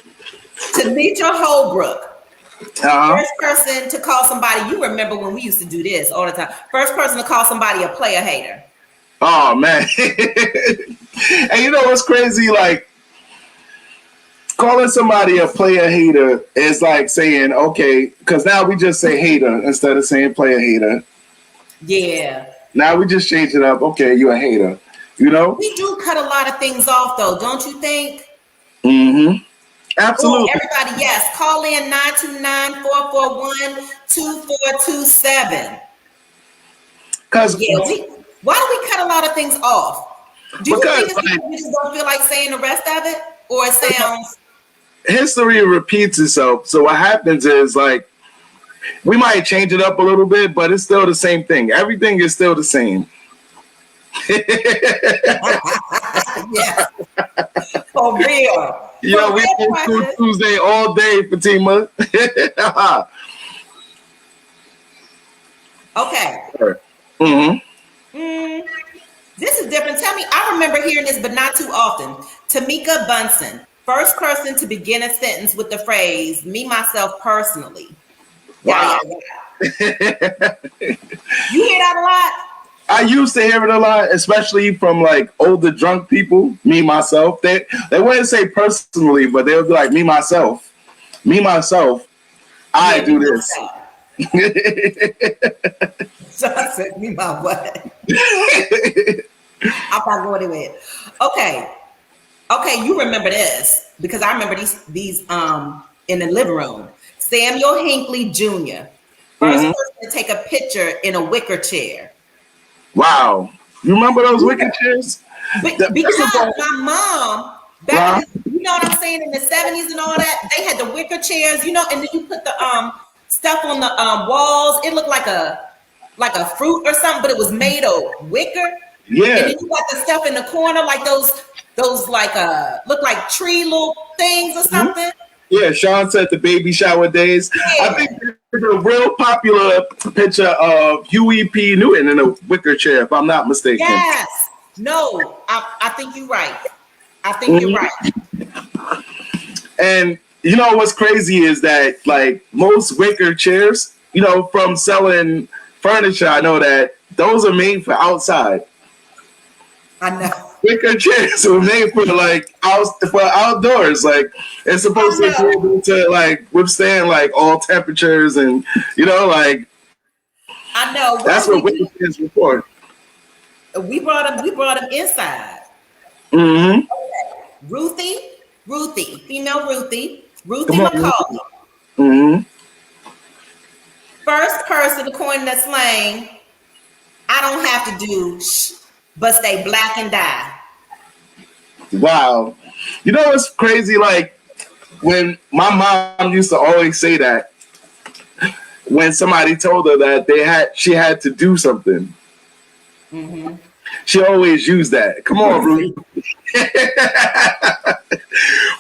Tanitra Holbrook. Uh-huh. First person to call somebody, you remember when we used to do this all the time. First person to call somebody a player hater. Oh, man. And you know what's crazy? Like, calling somebody a player hater is like saying, okay, because now we just say hater instead of saying player hater. Yeah. Now we just change it up. Okay, you're a hater. You know? We do cut a lot of things off, though, don't you think? Mm-hmm. Absolutely. Ooh, everybody, yes. Call in 929-441-2427. Because why do we cut a lot of things off? Do you think we just don't feel like saying the rest of it? Or it sounds... History repeats itself. So what happens is, like, we might change it up a little bit, but it's still the same thing. Everything is still the same. Yes. For real. Yeah, For we real, do Food Precious. Tuesday all day, Fatima. Okay. Mm-hmm. This is different. Tell me, I remember hearing this, but not too often. Tamika Bunson, first person to begin a sentence with the phrase, me, myself, personally. Wow. Yeah. You hear that a lot? I used to hear it a lot, especially from like older drunk people, me, myself. They wouldn't say personally, but they would be like, me, myself, I do this. So I said, me, my what? I'm not going anywhere. Okay, you remember this because I remember these in the living room. Samuel Hinckley Jr. First person to take a picture in a wicker chair. Wow. You remember those wicker chairs? Because my mom, back in, you know what I'm saying, in the 70s and all that, they had the wicker chairs, you know, and then you put the stuff on the walls. It looked like a fruit or something, but it was made of wicker. Yeah. And then you got the stuff in the corner, like those like look like tree little things or something. Yeah, Sean said the baby shower days. Yeah. I think there's a real popular picture of Huey P. Newton in a wicker chair, if I'm not mistaken. Yes. No, I think you're right. I think you're right. And you know what's crazy is that like most wicker chairs, you know, from selling furniture, I know that those are made for outside. I know. Wicker chairs were made for like for outdoors. Like it's supposed to be able to like withstand like all temperatures and you know like. I know. That's what wicker chairs were for. We brought them inside. Mm-hmm. Okay. Ruthie, female Ruthie McCauley. Mm-hmm. First person to coin the slang, I don't have to do but stay black and die. Wow. You know what's crazy? Like when my mom used to always say that when somebody told her that she had to do something. Mm-hmm. She always used that. Come on, Ruth.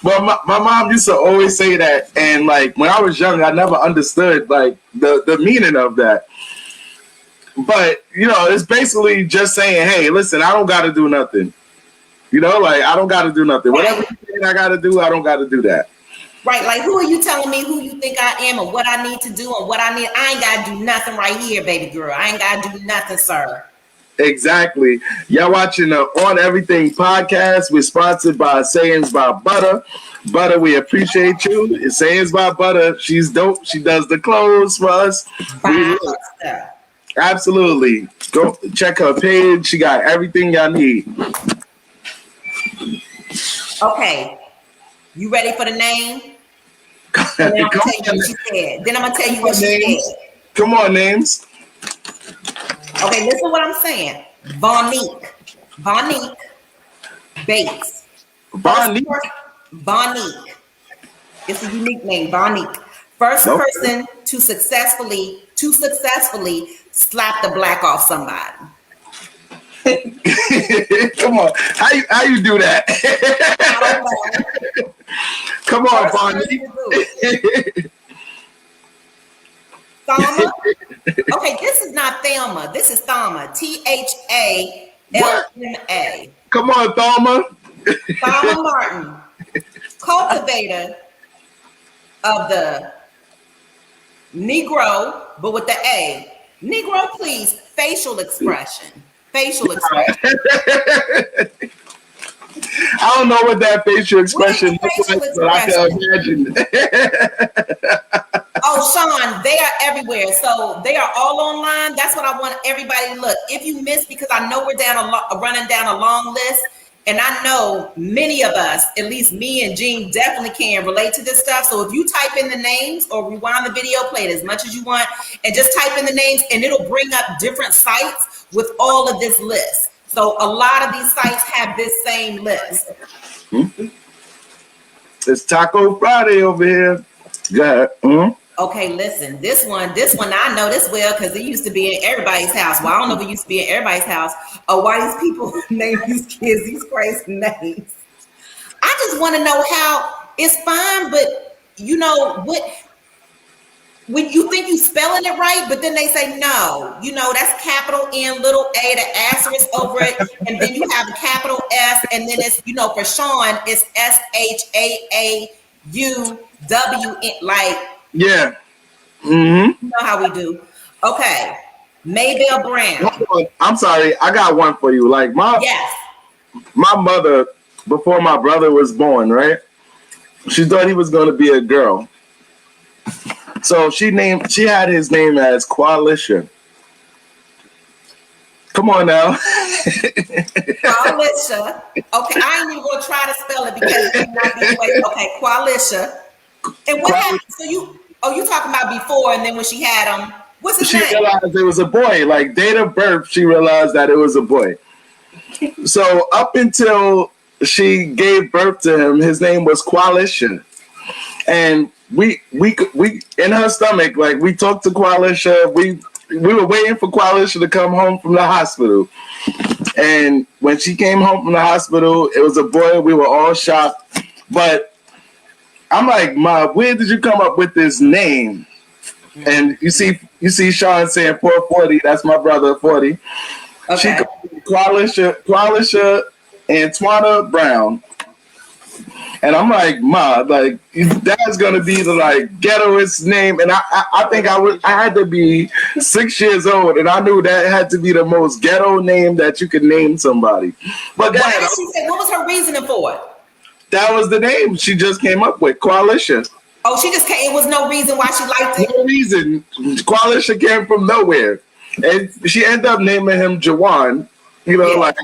But my mom used to always say that, and like when I was young, I never understood like the meaning of that. But you know, it's basically just saying, "Hey, listen, I don't got to do nothing." You know, like I don't got to do nothing. Right. Whatever you think I got to do, I don't got to do that. Right? Like, who are you telling me who you think I am, or what I need to do, and what I need? I ain't got to do nothing right here, baby girl. I ain't got to do nothing, sir. Exactly. Y'all watching the On Everything podcast. We're sponsored by Sayings by Butter. Butter, we appreciate you. It's Sayings by Butter. She's dope. She does the clothes for us. Absolutely. Go check her page. She got everything y'all need. Okay. You ready for the name? Then I'm gonna tell you what she said. Then I'm gonna tell you what she said. Come on, names. Okay, listen to what I'm saying. Vonique Bates. Vonique. It's a unique name, Vonique. First person to successfully slap the black off somebody. Come on, how you do that? Come on, Vonique. Thelma? Okay, this is not Thelma. This is Thelma. Thalma. Come on, Thelma. Thelma Martin, cultivator of the Negro, but with the A. Negro, please. Facial expression. I don't know what that facial expression looks like, but I can imagine. Oh, Sean, they are everywhere. So they are all online. That's what I want everybody to look. If you missed, because I know we're running down a long list, and I know many of us, at least me and Jean, definitely can relate to this stuff. So if you type in the names or rewind the video, play it as much as you want, and just type in the names, and it'll bring up different sites with all of this list. So a lot of these sites have this same list. It's Taco Friday over here. Go ahead. Okay, listen, this one I know this well because it used to be in everybody's house. Well, I don't know if it used to be in everybody's house or why these people name these kids these crazy names. I just want to know how it's fine, but you know what? When you think you spelling it right, but then they say no, you know, that's capital N, little a, the asterisk over it, and then you have a capital S, and then it's, you know, for Sean, it's SHAAUWN, like, Yeah. Mm-hmm. you know how we do. Okay, Maybelle Brown. I'm sorry, I got one for you. Like Yes. my mother, before my brother was born, right? She thought he was going to be a girl. So she had his name as Qualisha. Come on now. Qualisha. Okay, I ain't even gonna try to spell it because it might be the way. Okay, Qualisha. And what happened? So you talking about before, and then when she had him, what's his She name? realized it was a boy. Like date of birth, she realized that it was a boy. So up until she gave birth to him, his name was Qualisha. And we in her stomach, like we talked to Qualisha, we were waiting for Qualisha to come home from the hospital. And when she came home from the hospital, it was a boy. We were all shocked. But I'm like, Ma, where did you come up with this name? And you see Sean saying poor 40, that's my brother 40. Okay. She called me Qualisha Antoine Brown. And I'm like, Ma, like that's gonna be the like ghettoest name. And I think I had to be 6 years old, and I knew that had to be the most ghetto name that you could name somebody. But Why did she say? What was her reasoning for it? that was the name she just came up with, Qualisha. Oh, she just came. It was no reason why she liked it. No reason. Qualisha came from nowhere, and she ended up naming him Jawan. You know, Yeah. like.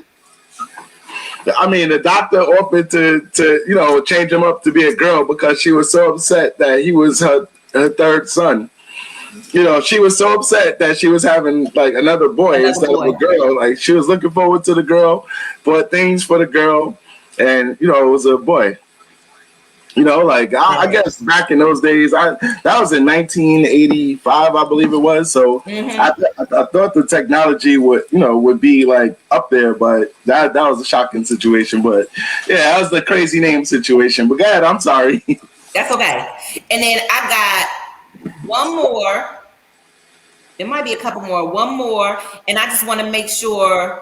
I mean, the doctor offered to you know change him up to be a girl because she was so upset that he was her third son. You know, she was so upset that she was having like another boy instead of a girl. Like she was looking forward to the girl, bought things for the girl, and you know it was a boy. You know, like I guess back in those days, that was in 1985, I believe it was. So I thought the technology would be like up there, but that was a shocking situation. But yeah, that was the crazy name situation. But go ahead, I'm sorry. That's okay. And then I got one more. There might be a couple more. One more, and I just want to make sure.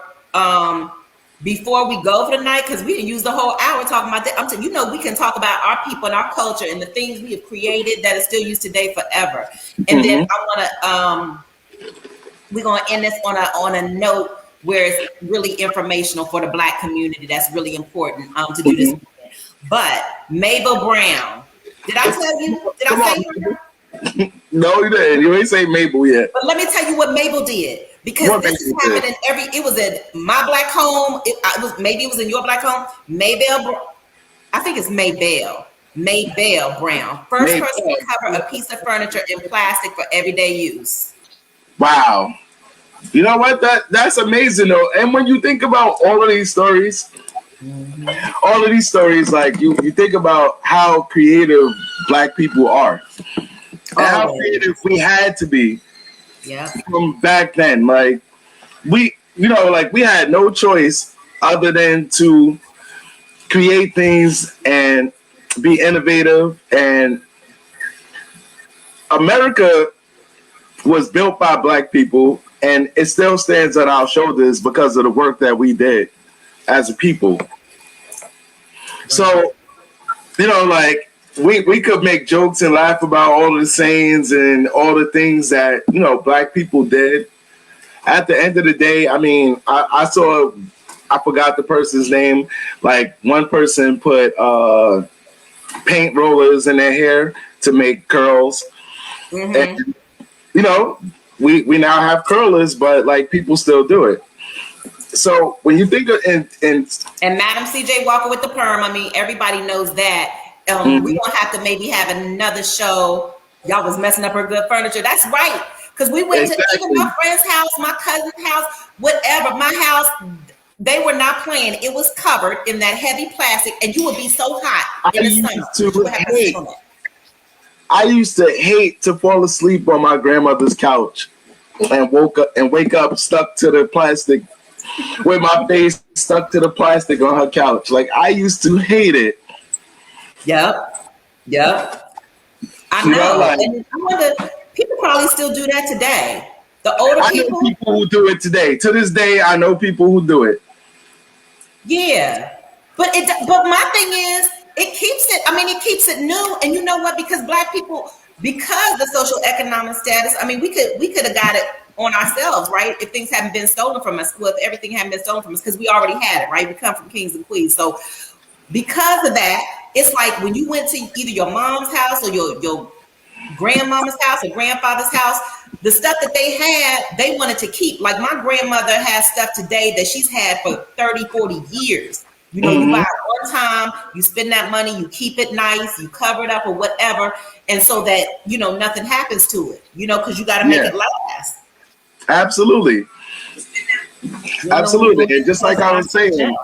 Before we go for the night, because we didn't use the whole hour talking about that. I'm saying, you know, we can talk about our people and our culture and the things we have created that is still used today forever. And then I want to, we're gonna end this on a note where it's really informational for the Black community. That's really important to do this. But Maybelle Brown, did I tell you? Did I say her? No, you didn't. You ain't say Mabel yet. But let me tell you what Mabel did. Because this is happening it was in my black home. Maybe it was in your black home. I think it's Maybelle Brown. First person to cover a piece of furniture in plastic for everyday use. Wow. You know what? That's amazing though. And when you think about all of these stories, like you think about how creative Black people are. And how creative we had to be. Yeah. From back then, like we had no choice other than to create things and be innovative. And America was built by Black people, and it still stands on our shoulders because of the work that we did as a people. So, you know, like we could make jokes and laugh about all the sayings and all the things that, you know, Black people did. At the end of the day, I mean, I forgot the person's name. Like one person put paint rollers in their hair to make curls. And, you know, we now have curlers, but like people still do it. So when you think of and Madam CJ Walker with the perm, I mean, everybody knows that. We're gonna have to maybe have another show. Y'all was messing up her good furniture. That's right. Because we went to even my friend's house, my cousin's house, whatever, my house, they were not playing. It was covered in that heavy plastic, and you would be so hot in the summer. I used to hate to fall asleep on my grandmother's couch and wake up stuck to the plastic with my face stuck to the plastic on her couch. Like, I used to hate it. Yep. I know. You know, like, and I wonder, people probably still do that today. The older I people. know people who do it today. To this day, I know people who do it. Yeah. But my thing is, it keeps it new. And you know what? Because Black people, because the social economic status, I mean, we could have got it on ourselves, right? If things haven't been stolen from us, well, if everything hadn't been stolen from us, because we already had it, right? We come from kings and queens. So because of that, it's like when you went to either your mom's house or your grandmama's house or grandfather's house, the stuff that they had, they wanted to keep. Like my grandmother has stuff today that she's had for 30, 40 years. You know, you buy it one time, you spend that money, you keep it nice, you cover it up or whatever. And so that, you know, nothing happens to it, you know, because you got to make it last. Absolutely. Absolutely. And just like I was saying,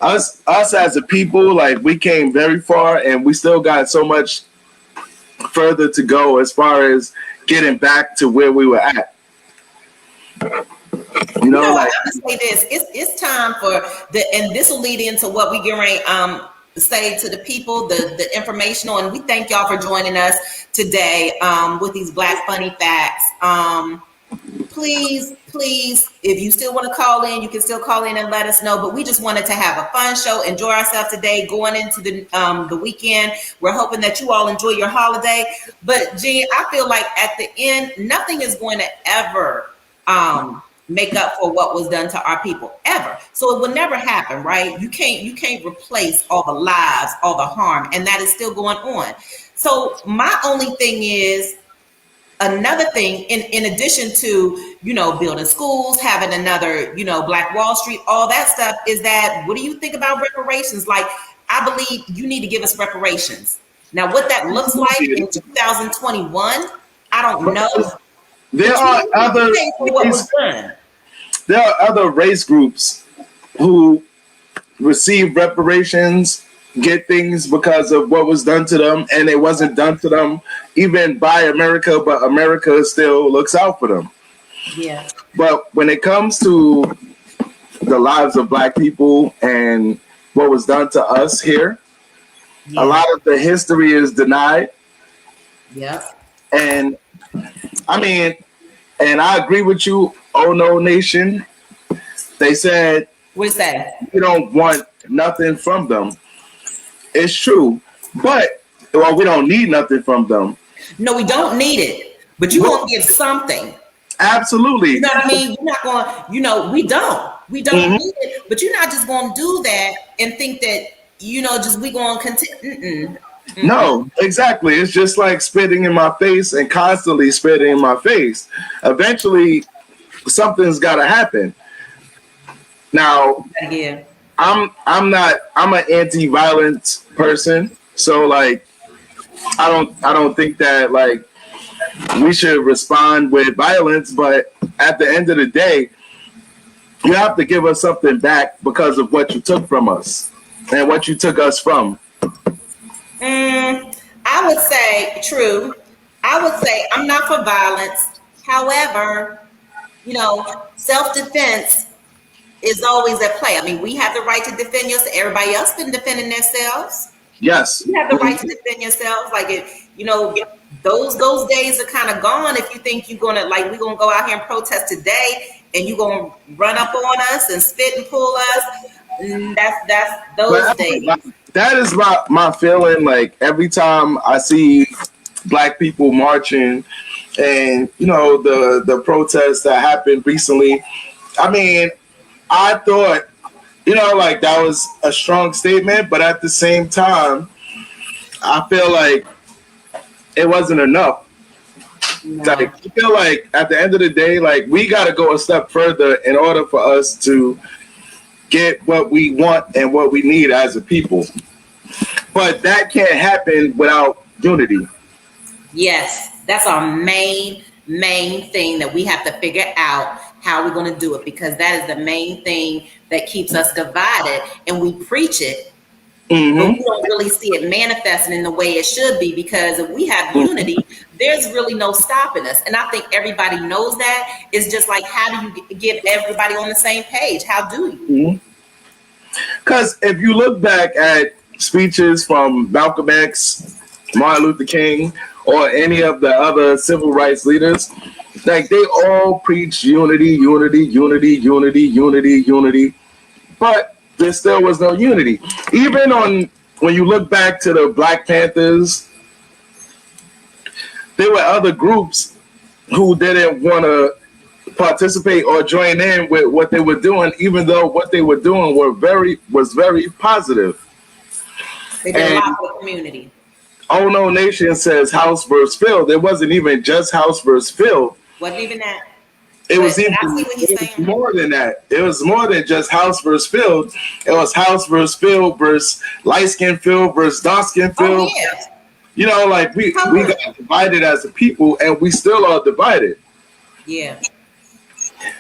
us as a people, like, we came very far and we still got so much further to go as far as getting back to where we were at. You know, like, I'm gonna say this: it's time for and this will lead into what we get ready say to the people, the informational, and we thank y'all for joining us today with these Black Funny Facts. Please, if you still want to call in, you can still call in and let us know. But we just wanted to have a fun show, enjoy ourselves today, going into the weekend. We're hoping that you all enjoy your holiday. But Jean, I feel like at the end, nothing is going to ever make up for what was done to our people ever. So it will never happen, right? You can't replace all the lives, all the harm, and that is still going on. So my only thing is, another thing, in addition to, you know, building schools, having another, you know, Black Wall Street, all that stuff, is that, what do you think about reparations? Like, I believe you need to give us reparations. Now, what that looks like in 2021, I don't know. There are other race groups who receive reparations, get things because of what was done to them, and it wasn't done to them even by America, but America still looks out for them. Yeah. But when it comes to the lives of Black people and what was done to us here, a lot of the history is denied. Yeah. And I mean, and I agree with you, Oh No Nation. They said, what's that? We don't want nothing from them. It's true, but we don't need nothing from them. No, we don't need it, but you won't give something. Absolutely. You know what I mean? You're not going, you know, we don't need it, but you're not just going to do that and think that, you know, just we going to continue. No, exactly. It's just like spitting in my face and constantly spitting in my face. Eventually, something's got to happen. Now, yeah. I'm an anti-violence person, so like I don't think that like we should respond with violence, but at the end of the day, you have to give us something back because of what you took from us and what you took us from. I would say true. I would say I'm not for violence. However, you know, self-defense is always at play. I mean, we have the right to defend yourself. Everybody else been defending themselves. Yes. You have the right to defend yourselves. Like, if, you know, those days are kind of gone. If you think you're going to, like, we're going to go out here and protest today and you're going to run up on us and spit and pull us, that's those days. That is my feeling. Like, every time I see Black people marching and, you know, the protests that happened recently, I mean, I thought, you know, like that was a strong statement, but at the same time, I feel like it wasn't enough. No. Like, I feel like at the end of the day, like we got to go a step further in order for us to get what we want and what we need as a people. But that can't happen without unity. Yes, that's our main thing that we have to figure out how we're going to do it, because that is the main thing that keeps us divided, and we preach it But we don't really see it manifesting in the way it should be, because if we have unity, there's really no stopping us. And I think everybody knows that. It's just like, how do you get everybody on the same page? How do you? Because if you look back at speeches from Malcolm X, Martin Luther King, or any of the other civil rights leaders, like they all preach unity, unity, unity, unity, unity, unity. But there still was no unity. Even when you look back to the Black Panthers, there were other groups who didn't want to participate or join in with what they were doing, even though what they were doing was very positive. They did a lot for the community. Oh No Nation says house versus field. It wasn't even just house versus field. Wasn't even that. It was more than that. It was more than just house versus field. It was house versus field versus light skin field versus dark skin field. Oh, yeah. You know, like we got divided as a people, and we still are divided. Yeah.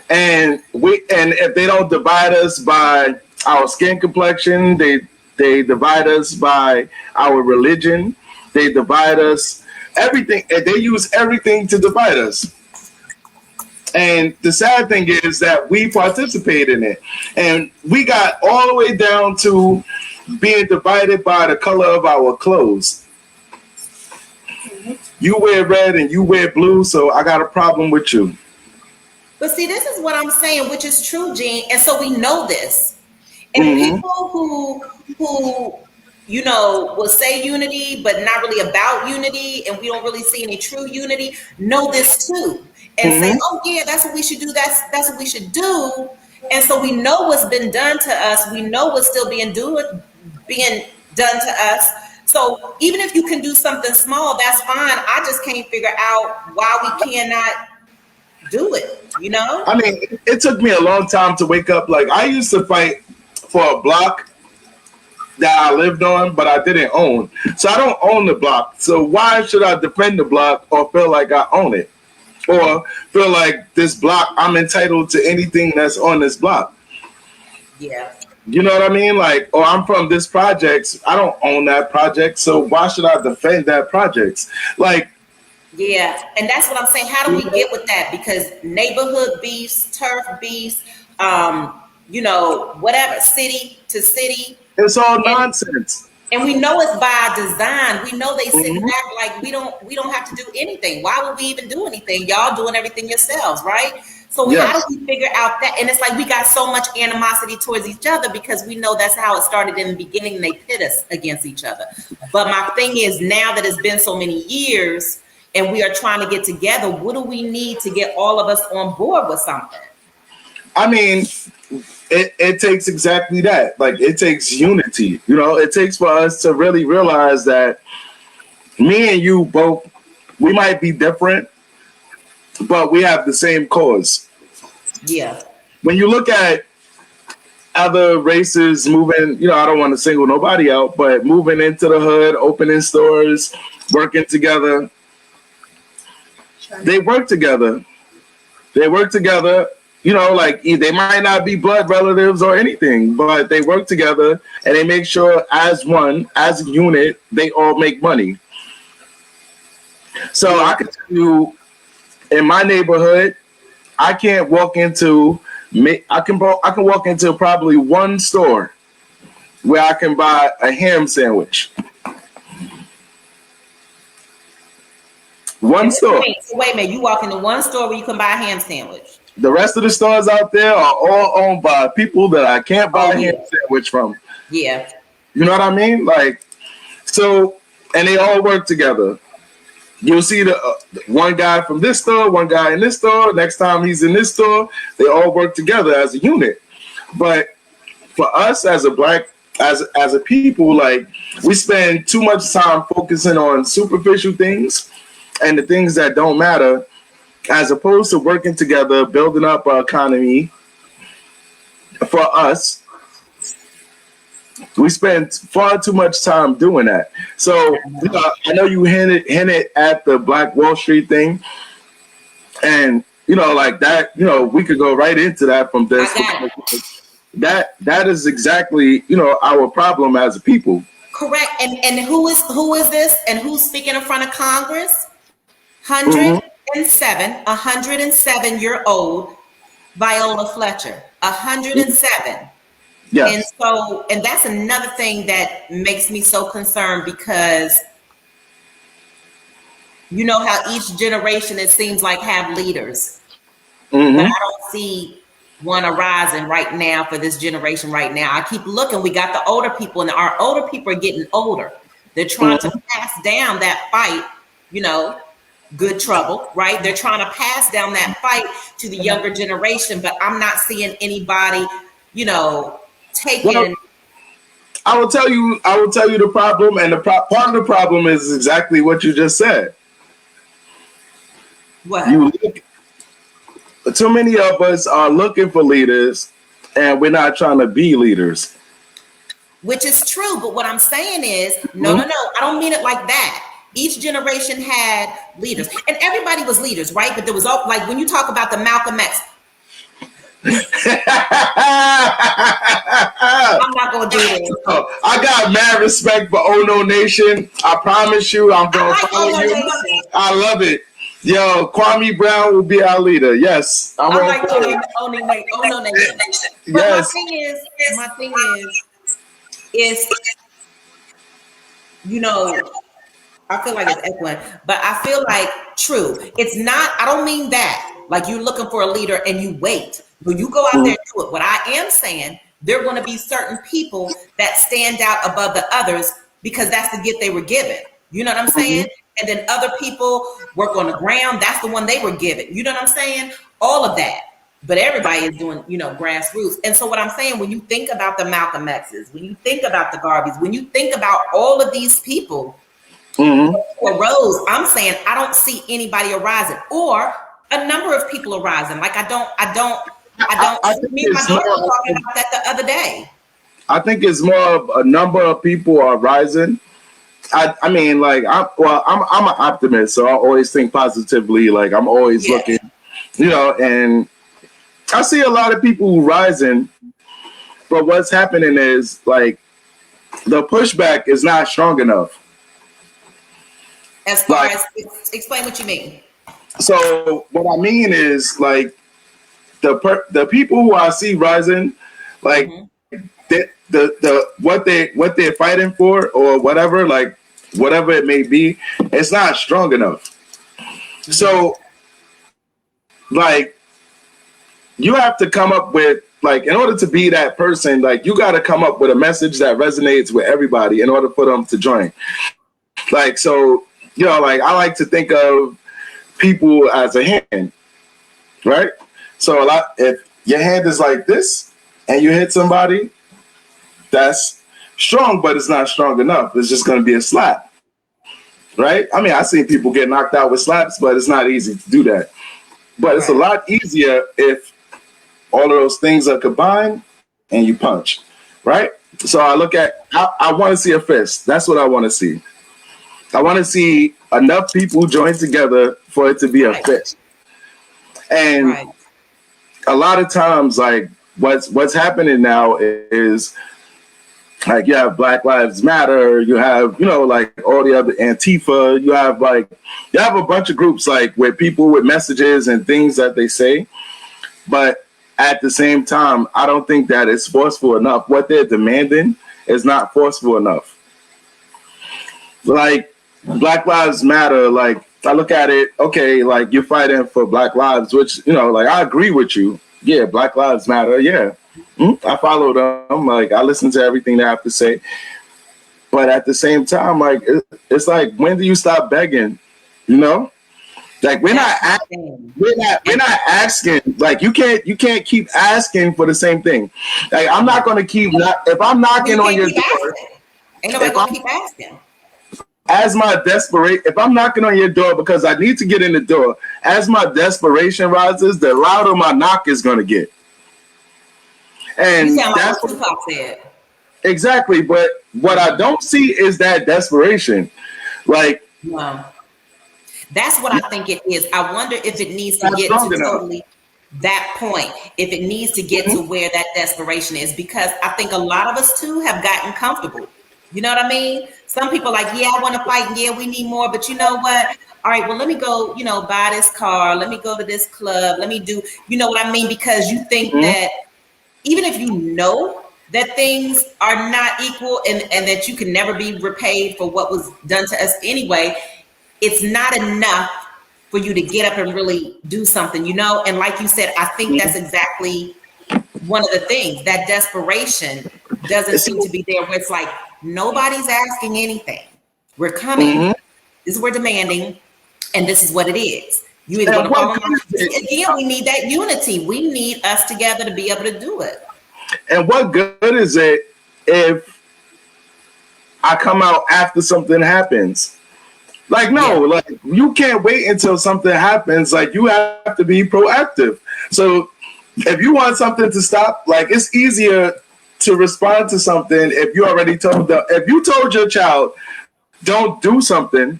And if they don't divide us by our skin complexion, they divide us by our religion. They divide us everything, and they use everything to divide us. And the sad thing is that we participate in it. And we got all the way down to being divided by the color of our clothes. You wear red and you wear blue, so I got a problem with you. But see, this is what I'm saying, which is true, Gene. And so we know this. And people who you know, will say unity, but not really about unity, and we don't really see any true unity, know this too. And say, oh yeah, that's what we should do. That's what we should do. And so we know what's been done to us. We know what's still being done to us. So even if you can do something small, that's fine. I just can't figure out why we cannot do it. You know? I mean, it took me a long time to wake up. Like, I used to fight for a block that I lived on, but I didn't own. So I don't own the block. So why should I defend the block or feel like I own it? Or feel like this block, I'm entitled to anything that's on this block? Yeah. You know what I mean? Like, or I'm from this project. I don't own that project. So why should I defend that project? Like, yeah. And that's what I'm saying. How do we get with that? Because neighborhood beefs, turf beefs, you know, whatever, city to city. It's all nonsense. And we know it's by design. We know they sit back like we don't have to do anything. Why would we even do anything? Y'all doing everything yourselves, right? So how do we figure out that? And it's like we got so much animosity towards each other because we know that's how it started in the beginning. They pit us against each other. But my thing is, now that it's been so many years and we are trying to get together, what do we need to get all of us on board with something? I mean, it takes exactly that. Like, it takes unity. You know, it takes for us to really realize that me and you both, we might be different, but we have the same cause. Yeah. When you look at other races moving, you know, I don't want to single nobody out, but moving into the hood, opening stores, working together, they work together. They work together. You know, like, they might not be blood relatives or anything, but they work together and they make sure as one, as a unit, they all make money. So I can tell you, in my neighborhood, I can walk into probably one store where I can buy a ham sandwich. One store. Wait a minute, you walk into one store where you can buy a ham sandwich. The rest of the stores out there are all owned by people that I can't buy a ham sandwich from. Yeah. You know what I mean? Like, so, and they all work together. You'll see the one guy from this store, one guy in this store. Next time he's in this store, they all work together as a unit. But for us as a people, like, we spend too much time focusing on superficial things and the things that don't matter, as opposed to working together, building up our economy. For us, we spend far too much time doing that. So, you know, I know you hinted at the Black Wall Street thing, and, you know, like that, you know, we could go right into that from this. that is exactly, you know, our problem as a people. Correct. And who is this? And who's speaking in front of Congress? Mm-hmm. 107-year-old Viola Fletcher. 107. Yes. And that's another thing that makes me so concerned, because you know how each generation, it seems like, have leaders. Mm-hmm. But I don't see one arising right now for this generation right now. I keep looking. We got the older people, and our older people are getting older. They're trying to pass down that fight, you know, good trouble, right? They're trying to pass down that fight to the younger generation, but I'm not seeing anybody, you know, taking. Well, I will tell you the problem, and part of the problem is exactly what you just said. What? Too many of us are looking for leaders, and we're not trying to be leaders. Which is true, but what I'm saying is, no, I don't mean it like that. Each generation had leaders, and everybody was leaders, right? But there was all, like, when you talk about the Malcolm X. I'm not gonna do this. I got mad respect for Ono Nation. I promise you, I'm gonna follow you. I love it. Yo, Kwame Brown will be our leader. Yes, I like Ono Nation. But yes. my thing is, you know, I feel like it's echoing, but I feel like, true, it's not, I don't mean that, like you're looking for a leader and you wait. When you go out there and do it, what I am saying, there are going to be certain people that stand out above the others because that's the gift they were given. You know what I'm saying? And then other people work on the ground. That's the one they were given. You know what I'm saying? All of that. But everybody is doing, you know, grassroots. And so what I'm saying, when you think about the Malcolm X's, when you think about the Garveys, when you think about all of these people who arose, I'm saying I don't see anybody arising, or a number of people arising. Like I don't. Me and my daughter were talking about that the other day. I think it's more of a number of people are rising. I mean, like, I'm an optimist, so I always think positively. Like, I'm always looking, you know, and I see a lot of people who rising, but what's happening is, like, the pushback is not strong enough. As far as, explain what you mean. So what I mean is, like, the people who I see rising, like, what they're fighting for or whatever, like whatever it may be, it's not strong enough. So, like, you have to come up with, like, in order to be that person, like, you got to come up with a message that resonates with everybody in order for them to join. Like, so, you know, like, I like to think of people as a hand, right? So if your hand is like this and you hit somebody, that's strong, but it's not strong enough. It's just going to be a slap, right? I mean, I've seen people get knocked out with slaps, but it's not easy to do that. But it's a lot easier if all of those things are combined and you punch, right? So I look at, I want to see a fist. That's what I want to see. I want to see enough people join together for it to be a fist. And a lot of times, like, what's happening now is, like, you have Black Lives Matter, you have, you know, like, all the other Antifa, you have a bunch of groups, like, with people with messages and things that they say. But at the same time, I don't think that it's forceful enough. What they're demanding is not forceful enough. Like, Black Lives Matter, like, I look at it, okay, like, you're fighting for Black lives, which, you know, like, I agree with you. Yeah, Black Lives Matter, yeah. I follow them, like, I listen to everything they have to say. But at the same time, like, it's like, when do you stop begging, you know? Like, we're not asking, like, you can't keep asking for the same thing. Like, I'm not going to keep, if I'm knocking on your door. Ain't nobody going to keep asking. As my if I'm knocking on your door because I need to get in the door, as my desperation rises, the louder my knock is going to get. And that's what Tupac said. Exactly. But what I don't see is that desperation. Like, that's what I think it is. I wonder if it needs to get to totally that point if it needs to get to where that desperation is, because I think a lot of us too have gotten comfortable. You know what I mean? Some people like, yeah, I want to fight, and yeah, we need more, but you know what? All right, well, let me go, buy this car, let me go to this club, let me do, you know what I mean? Because you think that even if you know that things are not equal and that you can never be repaid for what was done to us anyway, it's not enough for you to get up and really do something, And like you said, I think that's exactly one of the things. That desperation doesn't seem to be there, where it's like nobody's asking anything. We're coming. This is we're demanding, and this is what it is. You either going to follow along. Again, we need that unity. We need us together to be able to do it. And what good is it if I come out after something happens? Like, no, like you can't wait until something happens. Like, you have to be proactive. So if you want something to stop, like, it's easier to respond to something if you already told them. If you told your child, don't do something,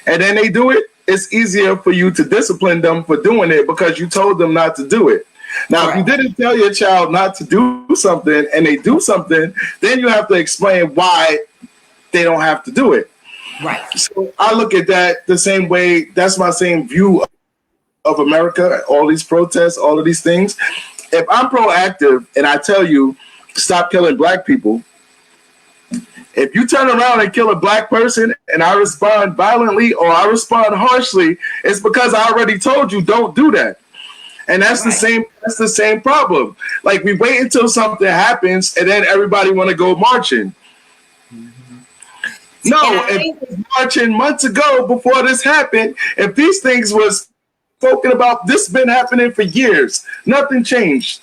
and then they do it, it's easier for you to discipline them for doing it because you told them not to do it. Now, if you didn't tell your child not to do something and they do something, then you have to explain why they don't have to do it. Right. So I look at that the same way. That's my same view of America, all these protests, all of these things. If I'm proactive and I tell you, stop killing black people, if you turn around and kill a black person and I respond violently or I respond harshly, it's because I already told you don't do that. And that's the same problem. Like, we wait until something happens and then everybody want to go marching. No, if it was marching months ago before this happened, if these things was spoken about, this been happening for years. Nothing changed.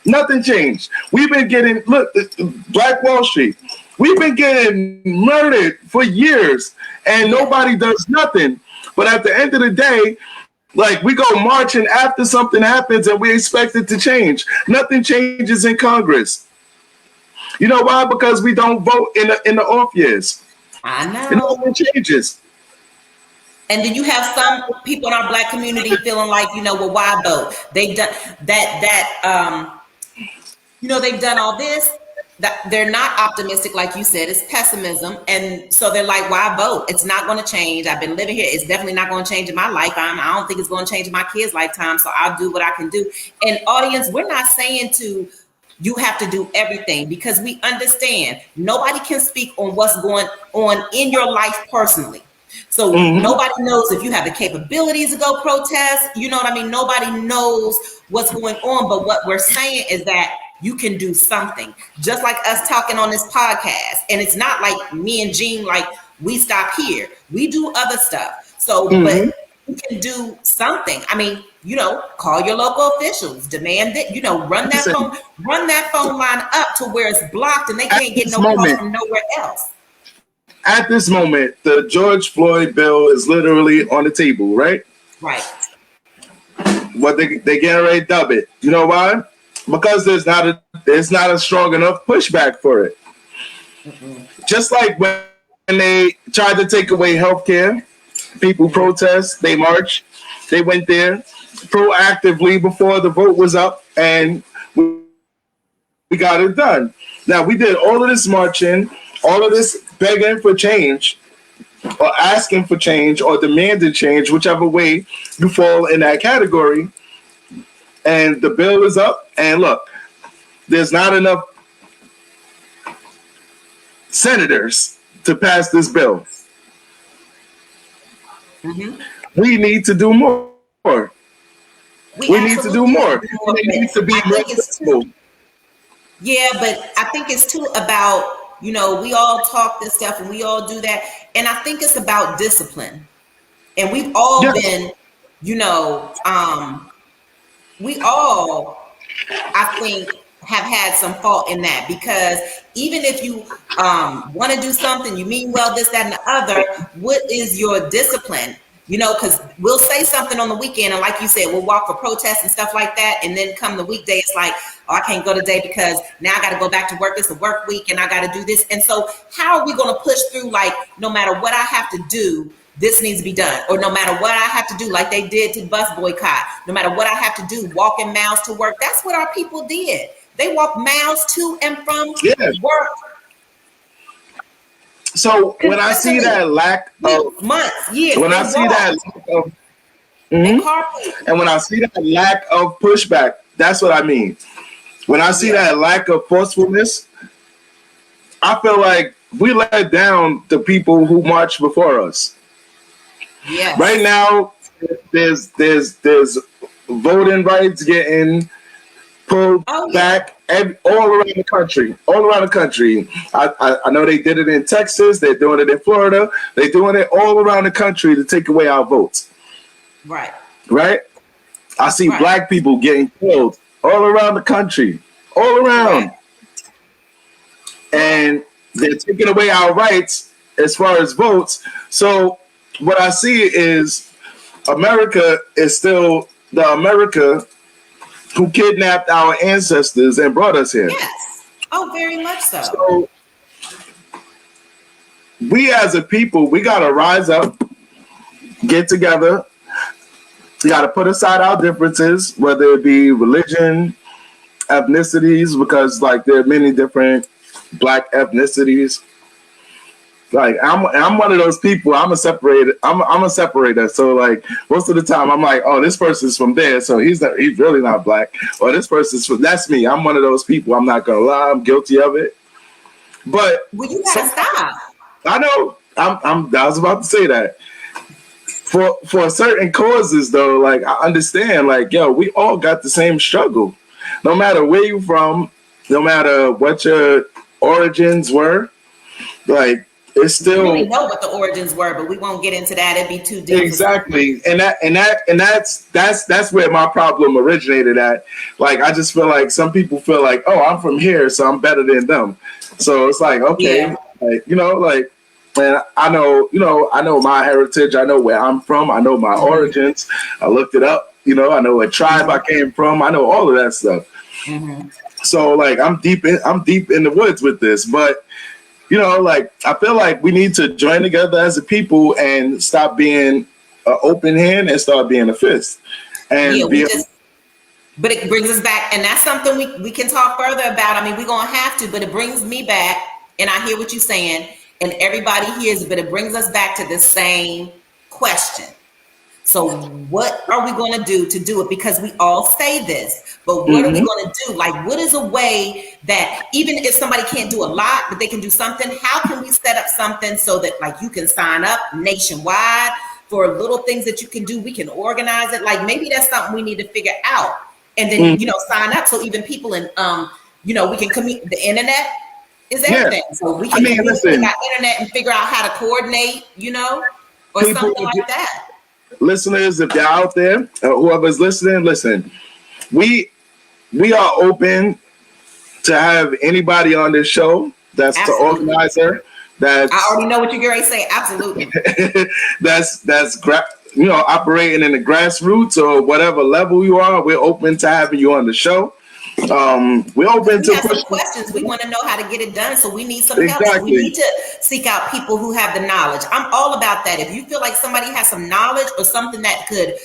Nothing changed. We've been getting, look, Black Wall Street. We've been getting murdered for years and nobody does nothing. But at the end of the day, like, we go marching after something happens and we expect it to change. Nothing changes in Congress. You know why? Because we don't vote in the off years. I know. And nothing changes. And then you have some people in our black community feeling like, well, why vote? They've done they've done all this. That they're not optimistic, like you said. It's pessimism, and so they're like, "Why vote? It's not going to change. I've been living here. It's definitely not going to change in my lifetime. I don't think it's going to change in my kids' lifetime. So I'll do what I can do." And audience, we're not saying you have to do everything, because we understand nobody can speak on what's going on in your life personally. So nobody knows if you have the capabilities to go protest. You know what I mean? Nobody knows what's going on. But what we're saying is that you can do something, just like us talking on this podcast. And it's not like me and Jean, like, we stop here. We do other stuff. So, but you can do something. I mean, call your local officials, demand it, run that phone line up to where it's blocked and they can't get no calls from nowhere else. At this moment, the George Floyd bill is literally on the table, right? Right. What they getting ready to dub it. You know why? Because there's not a strong enough pushback for it. Just like when they tried to take away healthcare, people protest, they march, they went there proactively before the vote was up, and we got it done. Now, we did all of this marching, all of this begging for change, or asking for change, or demanding change, whichever way you fall in that category. And the bill is up, and look, there's not enough senators to pass this bill. We need to do more. We need to do more. It needs to be more flexible. Yeah, but I think it's too about, we all talk this stuff and we all do that. And I think it's about discipline. And we've all been, we all, I think, have had some fault in that, because even if you want to do something, you mean well, this, that, and the other, what is your discipline? Because we'll say something on the weekend, and like you said, we'll walk for protests and stuff like that, and then come the weekday, it's like, oh, I can't go today because now I got to go back to work. It's a work week, and I got to do this. And so how are we going to push through, like, no matter what I have to do this needs to be done. Or no matter what I have to do, like they did to bus boycott, no matter what I have to do, walking miles to work. That's what our people did. They walked miles to and from work. So when I see that lack of months, years, when I see that lack of, and when I see that lack of pushback, that's what I mean. When I see that lack of forcefulness, I feel like we let down the people who marched before us. Yeah. Right now, there's voting rights getting pulled back all around the country. All around the country. I know they did it in Texas. They're doing it in Florida. They're doing it all around the country to take away our votes. Right. Right? I see black people getting killed all around the country. All around. Right. And they're taking away our rights as far as votes. So what I see is America is still the America who kidnapped our ancestors and brought us here. Yes. Oh, very much so. So we as a people, we got to rise up, get together. We got to put aside our differences, whether it be religion, ethnicities, because like there are many different black ethnicities. Like I'm one of those people. I'm a separator. So like most of the time, I'm like, oh, this person's from there, so he's really not black. Or this person's from. That's me. I'm one of those people. I'm not gonna lie. I'm guilty of it. But well, you gotta stop. I know. I was about to say that. For certain causes, though, like I understand. Like yo, we all got the same struggle. No matter where you from, no matter what your origins were, like. It's still we really know what the origins were, but we won't get into that. It'd be too deep. Exactly, and that's where my problem originated at. Like, I just feel like some people feel like, oh, I'm from here, so I'm better than them. So it's like, okay, like, and I know my heritage. I know where I'm from. I know my origins. I looked it up. I know what tribe I came from. I know all of that stuff. Mm-hmm. So like, I'm deep in the woods with this, but. Like I feel like we need to join together as a people and stop being an open hand and start being a fist. And but it brings us back, and that's something we can talk further about. I mean, we're gonna have to, but it brings me back, and I hear what you're saying, and everybody hears it, but it brings us back to the same question. So what are we going to do it? Because we all say this, but what are we going to do? Like, what is a way that even if somebody can't do a lot, but they can do something, how can we set up something so that like you can sign up nationwide for little things that you can do? We can organize it. Like maybe that's something we need to figure out and then, sign up. So even people in, we can commute. The internet is everything. So we can listen, got internet and figure out how to coordinate, or something like that. Listeners, if they're out there, whoever's listening, listen. We are open to have anybody on this show that's the organizer. I already know what you're going to say. Absolutely. that's operating in the grassroots or whatever level you are. We're open to having you on the show. We're open to some questions. We want to know how to get it done, so we need some help. So we need to seek out people who have the knowledge. I'm all about that. If you feel like somebody has some knowledge or something that could,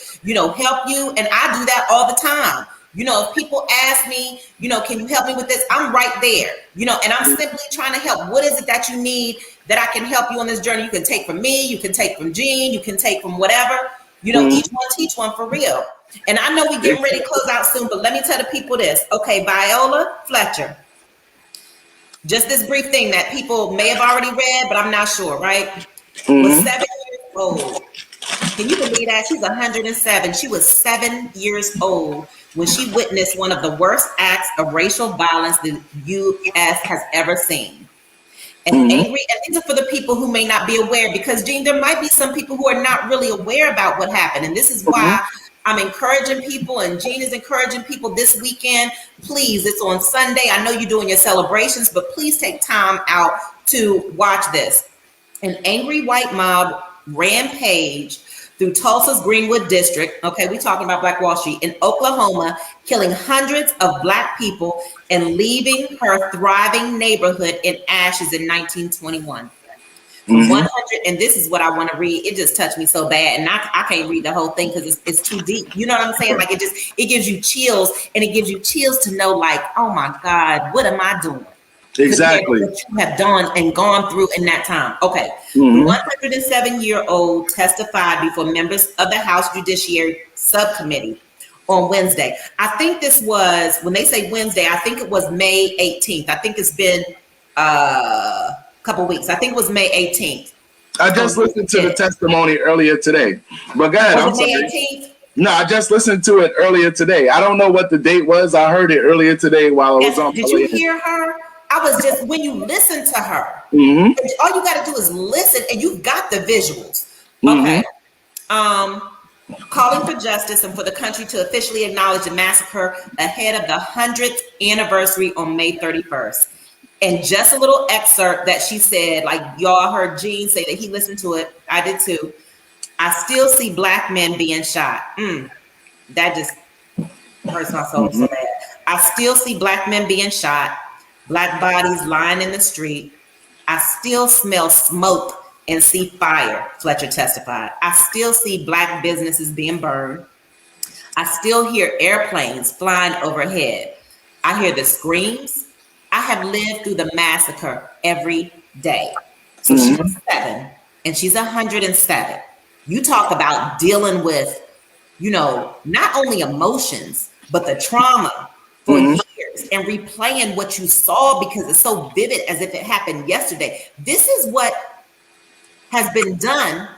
help you, and I do that all the time. If people ask me, can you help me with this? I'm right there, and I'm simply trying to help. What is it that you need that I can help you on this journey? You can take from me, you can take from Jean, you can take from whatever, each one teach one for real. And I know we're getting ready to close out soon, but let me tell the people this. Okay, Viola Fletcher. Just this brief thing that people may have already read, but I'm not sure, right? Was 7 years old. Can you believe that? She's 107. She was 7 years old when she witnessed one of the worst acts of racial violence the U.S. has ever seen. And angry, and these are for the people who may not be aware, because Jean, there might be some people who are not really aware about what happened. And this is why I'm encouraging people, and Jean is encouraging people this weekend. Please, it's on Sunday. I know you're doing your celebrations, but please take time out to watch this. An angry white mob rampage through Tulsa's Greenwood district. Okay, we're talking about Black Wall Street in Oklahoma, killing hundreds of Black people and leaving her thriving neighborhood in ashes in 1921. From 100, and this is what I want to read. It just touched me so bad, and I can't read the whole thing because it's too deep. You know what I'm saying? Like it gives you chills, and it gives you chills to know, like, oh my God, what am I doing? Exactly. What you have done and gone through in that time. Okay. 107-year-old testified before members of the House Judiciary Subcommittee on Wednesday. I think this was, when they say Wednesday, I think it was May 18th. I think it's been couple weeks. I think it was May 18th. I just listened to the testimony earlier today. But go ahead. I'm sorry. May 18th? No, I just listened to it earlier today. I don't know what the date was. I heard it earlier today while I was on. Did you hear her? I was just, when you listen to her, all you got to do is listen, and you've got the visuals. Okay. Calling for justice and for the country to officially acknowledge the massacre ahead of the 100th anniversary on May 31st. And just a little excerpt that she said, like y'all heard Gene say that he listened to it. I did too. I still see Black men being shot. That just hurts my soul so bad. I still see Black men being shot, Black bodies lying in the street. I still smell smoke and see fire, Fletcher testified. I still see Black businesses being burned. I still hear airplanes flying overhead. I hear the screams. I have lived through the massacre every day. So she's 7 and she's 107. You talk about dealing with, not only emotions, but the trauma for years and replaying what you saw because it's so vivid as if it happened yesterday. This is what has been done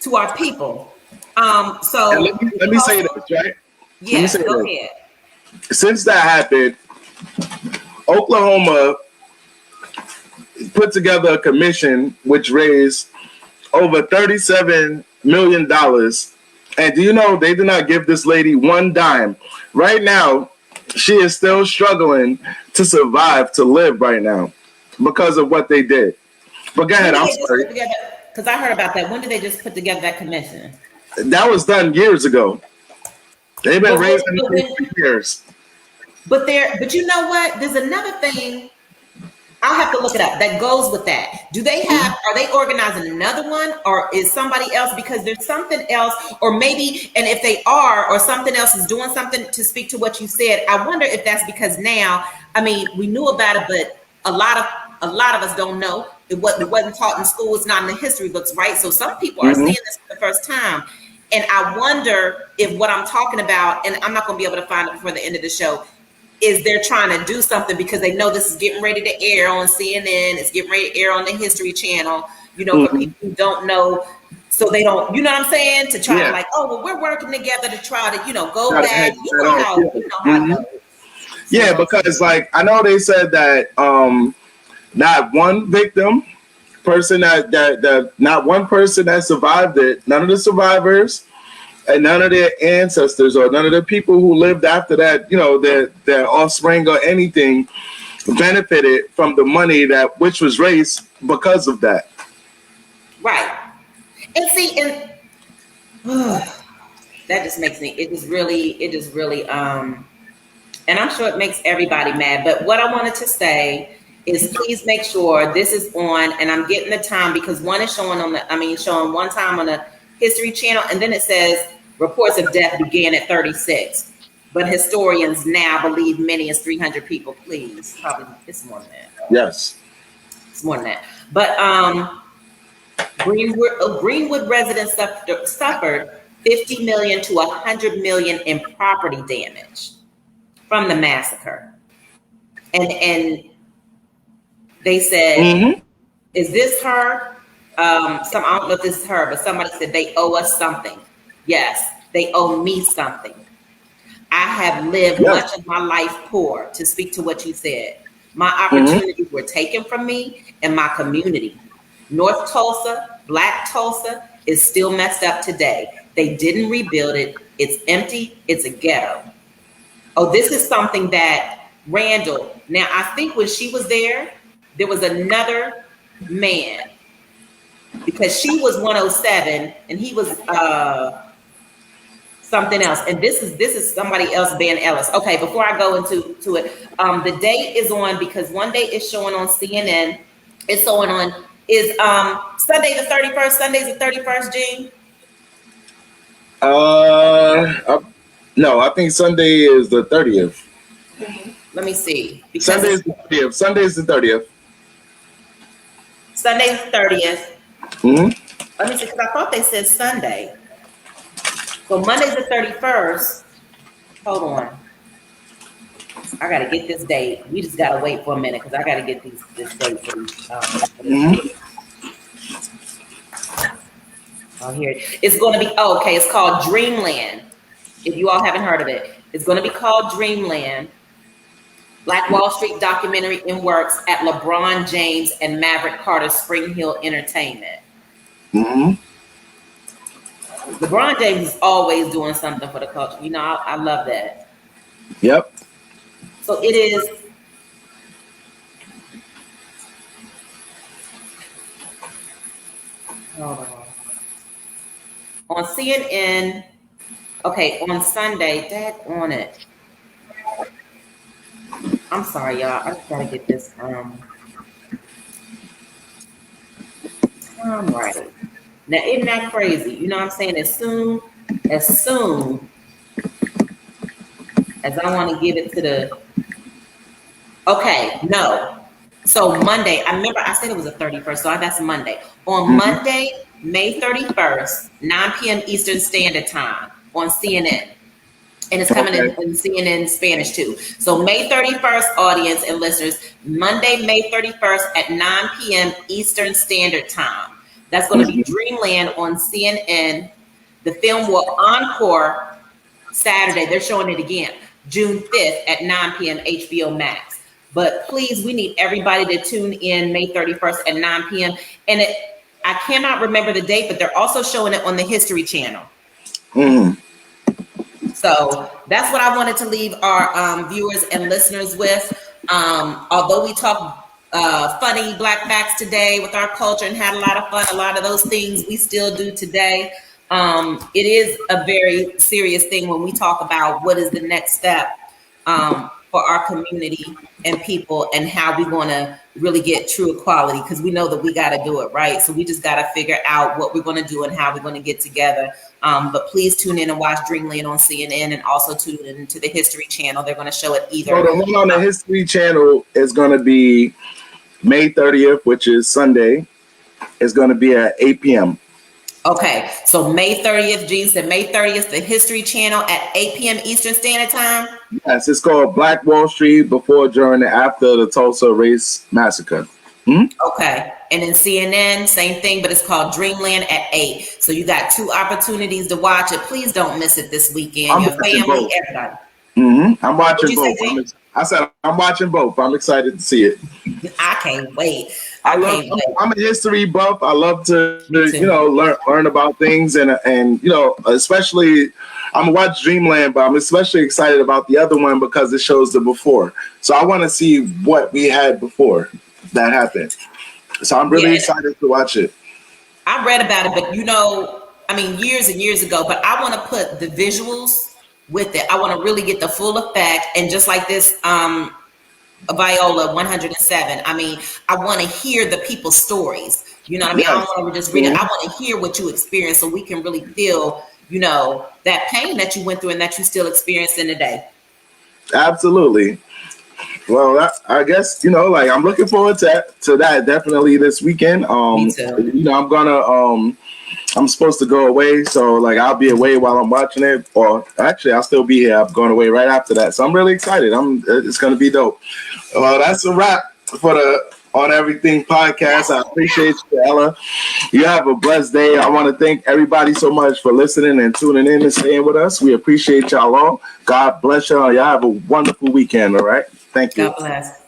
to our people. So and let me say this, right? Yes, go ahead. Since that happened, Oklahoma put together a commission which raised over $37 million. And do you know they did not give this lady one dime? Right now, she is still struggling to survive, to live right now because of what they did. But go ahead, I'm sorry. Because I heard about that. When did they just put together that commission? That was done years ago. They've been raising it for years. But you know what? There's another thing. I'll have to look it up. That goes with that. Are they organizing another one, or is somebody else? Because there's something else, or maybe, and if they are, or something else is doing something to speak to what you said. I wonder if that's because now, we knew about it, but a lot of us don't know. It wasn't taught in school. It's not in the history books, right? So some people are seeing this for the first time. And I wonder if what I'm talking about, and I'm not going to be able to find it before the end of the show, is they're trying to do something because they know this is getting ready to air on CNN. It's getting ready to air on the History Channel, for people who don't know. So they don't, you know what I'm saying? To try to we're working together to try to, go back. You know how it goes. Yeah, because I know they said that not one person that not one person that survived it, none of the survivors and none of their ancestors or none of the people who lived after that, their offspring or anything benefited from the money which was raised because of that. Right. And see, that just makes me, it just really, and I'm sure it makes everybody mad. But what I wanted to say is please make sure this is on, and I'm getting the time because one is showing showing one time on the History Channel, and then it says reports of death began at 36, but historians now believe many as 300 people. Please, probably it's more than that. Yes, it's more than that. But Greenwood residents suffered $50 million to $100 million in property damage from the massacre, and they said, "Is this her?" I don't know if this is her, but somebody said they owe us something. Yes, they owe me something. I have lived much of my life poor, to speak to what you said. My opportunities were taken from me and my community. North Tulsa, Black Tulsa, is still messed up today. They didn't rebuild it. It's empty. It's a ghetto. Oh, this is something that Randall, now I think when she was there was another man, because she was 107 and he was something else. And this is somebody else, Ben Ellis. Okay, before I go into it, the date is on because one day it's showing on CNN, it's showing on Is Sunday the 31st? Sunday's the 31st, Gene? No, I think Sunday is the 30th. Let me see. Sunday is the 30th. Sunday is the 30th. Sunday's the 30th. Mm-hmm. Let me see, because I thought they said Sunday. So Monday's the 31st. Hold on. I got to get this date. We just got to wait for a minute because I got to get this date for these. Oh, here. It's going to be, okay, it's called Dreamland. If you all haven't heard of it, it's going to be called Dreamland. Black Wall Street documentary in works at LeBron James and Maverick Carter Spring Hill Entertainment. Mm-hmm. LeBron James is always doing something for the culture. You know, I love that. Yep. So it is. Hold on CNN. Okay, on Sunday, that on it. I'm sorry, y'all. I just gotta get this. Right. Now, isn't that crazy? You know what I'm saying? As soon as I want to give it to the. Okay, no. So Monday, I remember I said it was the 31st, so that's Monday. On Monday, May 31st, 9 p.m. Eastern Standard Time on CNN. And it's coming in CNN Spanish too. So May 31st, audience and listeners, Monday, May 31st at 9 p.m. Eastern Standard Time. That's going to be Dreamland on CNN. The film will encore Saturday. They're showing it again, June 5th at 9 p.m. HBO Max. But please, we need everybody to tune in May 31st at 9 p.m. And I cannot remember the date, but they're also showing it on the History Channel. Mm. So that's what I wanted to leave our viewers and listeners with. Although we talk funny Black facts today with our culture and had a lot of fun, a lot of those things we still do today. It is a very serious thing when we talk about what is the next step for our community and people and how we want to really get true equality, because we know that we got to do it, right? So we just got to figure out what we're going to do and how we're going to get together. But please tune in and watch Dreamland on CNN and also tune in to the History Channel. They're going to show it either. So the one on the History Channel is going to be May 30th, which is Sunday. It's going to be at 8 p.m. Okay, so May 30th, Gene said May 30th, the History Channel at 8 p.m. Eastern Standard Time? Yes, it's called Black Wall Street before, during, and after the Tulsa Race Massacre. Okay, and then CNN, same thing, but it's called Dreamland at 8. So you got two opportunities to watch it. Please don't miss it this weekend. Your family, everybody. I'm watching both. I said I'm watching both. I'm excited to see it. I can't wait. I'm a history buff. I love to learn about things and especially I'm gonna watch Dreamland, but I'm especially excited about the other one because it shows the before. So I want to see what we had before that happened. So I'm really excited to watch it. I read about it, but years and years ago, but I want to put the visuals with it. I want to really get the full effect. And just like this Viola 107, I want to hear the people's stories. You know what I mean? Yes. I don't want to just read it. I want to hear what you experienced so we can really feel, that pain that you went through and that you still experiencing today. Absolutely. Well, I guess, I'm looking forward to that definitely this weekend. Me too. I'm supposed to go away, so I'll be away while I'm watching it, or actually I'll still be here. I'm going away right after that, so I'm really excited. It's going to be dope. Well, that's a wrap for the On Everything podcast. I appreciate you, Ella. You have a blessed day. I want to thank everybody so much for listening and tuning in and staying with us. We appreciate y'all all. God bless y'all. Y'all have a wonderful weekend. All right. Thank you. God bless.